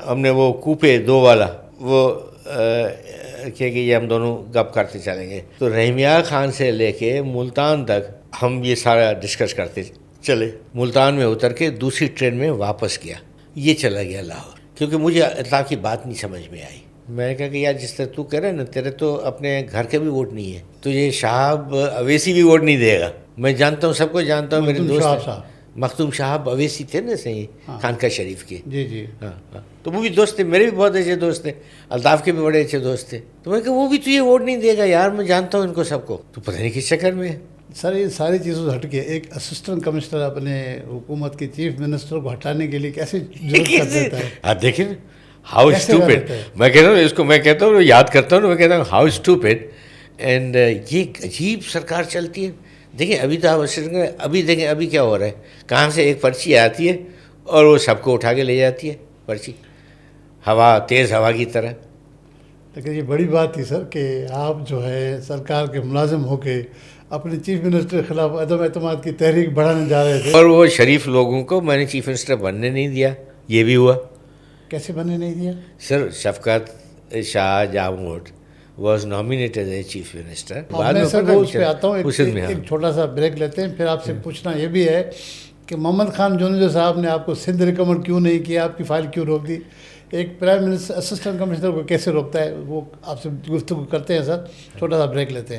ہم نے وہ کوپے 2 والا وہ کہ یہ ہم دونوں گپ کرتے چلیں گے. تو رحمیہ خان سے لے کے ملتان تک ہم یہ سارا ڈسکس کرتے چلے. ملتان میں اتر کے دوسری ٹرین میں واپس گیا, یہ چلا گیا لاہور, کیونکہ مجھے الطاف کی بات نہیں سمجھ میں آئی. میں نے کہا کہ یار جس طرح تو کہہ رہا ہے نا, تیرے تو اپنے گھر کے بھی ووٹ نہیں ہے, تو یہ شہاب اویسی بھی ووٹ نہیں دے گا. میں جانتا ہوں, سب کو جانتا ہوں, میرے دوست مختوم شہاب اویسی تھے نا صحیح خانقاہ شریف کے. جی. ہاں, تو وہ بھی دوست تھے, میرے بھی بہت اچھے دوست تھے, الطاف کے بھی بڑے اچھے دوست تھے. تو میں کہ وہ بھی تجھے ووٹ نہیں دے گا یار, میں جانتا ہوں ان کو سب کو. تو پتہ نہیں کس چکر میں. سر یہ ساری چیزوں سے ہٹ کے ایک اسسٹنٹ کمشنر اپنے حکومت کے چیف منسٹر کو ہٹانے کے لیے کیسے ضرورت کر دیتا ہے؟ آپ دیکھیں ہاؤ اسٹوپڈ. میں کہتا ہوں اس کو, میں کہتا ہوں یاد کرتا ہوں, میں کہتا ہوں ہاؤ اسٹوپڈ. اینڈ یہ عجیب سرکار چلتی ہے. دیکھیں ابھی تو ابھی دیکھیں ابھی کیا ہو رہا ہے, کہاں سے ایک پرچی آتی ہے اور وہ سب کو اٹھا کے لے جاتی ہے پرچی, تیز ہوا کی طرح. لیکن یہ بڑی بات تھی سر کہ آپ جو ہے سرکار کے ملازم ہو کے اپنے چیف منسٹر کے خلاف عدم اعتماد کی تحریک بڑھانے جا رہے تھے, اور وہ شریف لوگوں کو میں نے چیف منسٹر بننے نہیں دیا. یہ بھی ہوا. کیسے بننے نہیں دیا؟ Sir Shafqat Shah Jamot was nominated as chief minister. بعد میں سر وہ اس پہ آتا ہوں, ایک چھوٹا سا بریک لیتے ہیں, پھر آپ سے پوچھنا یہ بھی ہے کہ محمد خان جونیجو صاحب نے آپ کو سندھ ریکمنڈ کیوں نہیں کیا, آپ کی فائل کیوں روک دی, ایک پرائم منسٹر اسسٹنٹ کمشنر کو کیسے روکتا ہے, وہ آپ سے گفتگو کرتے ہیں سر. چھوٹا سا بریک لیتے ہیں.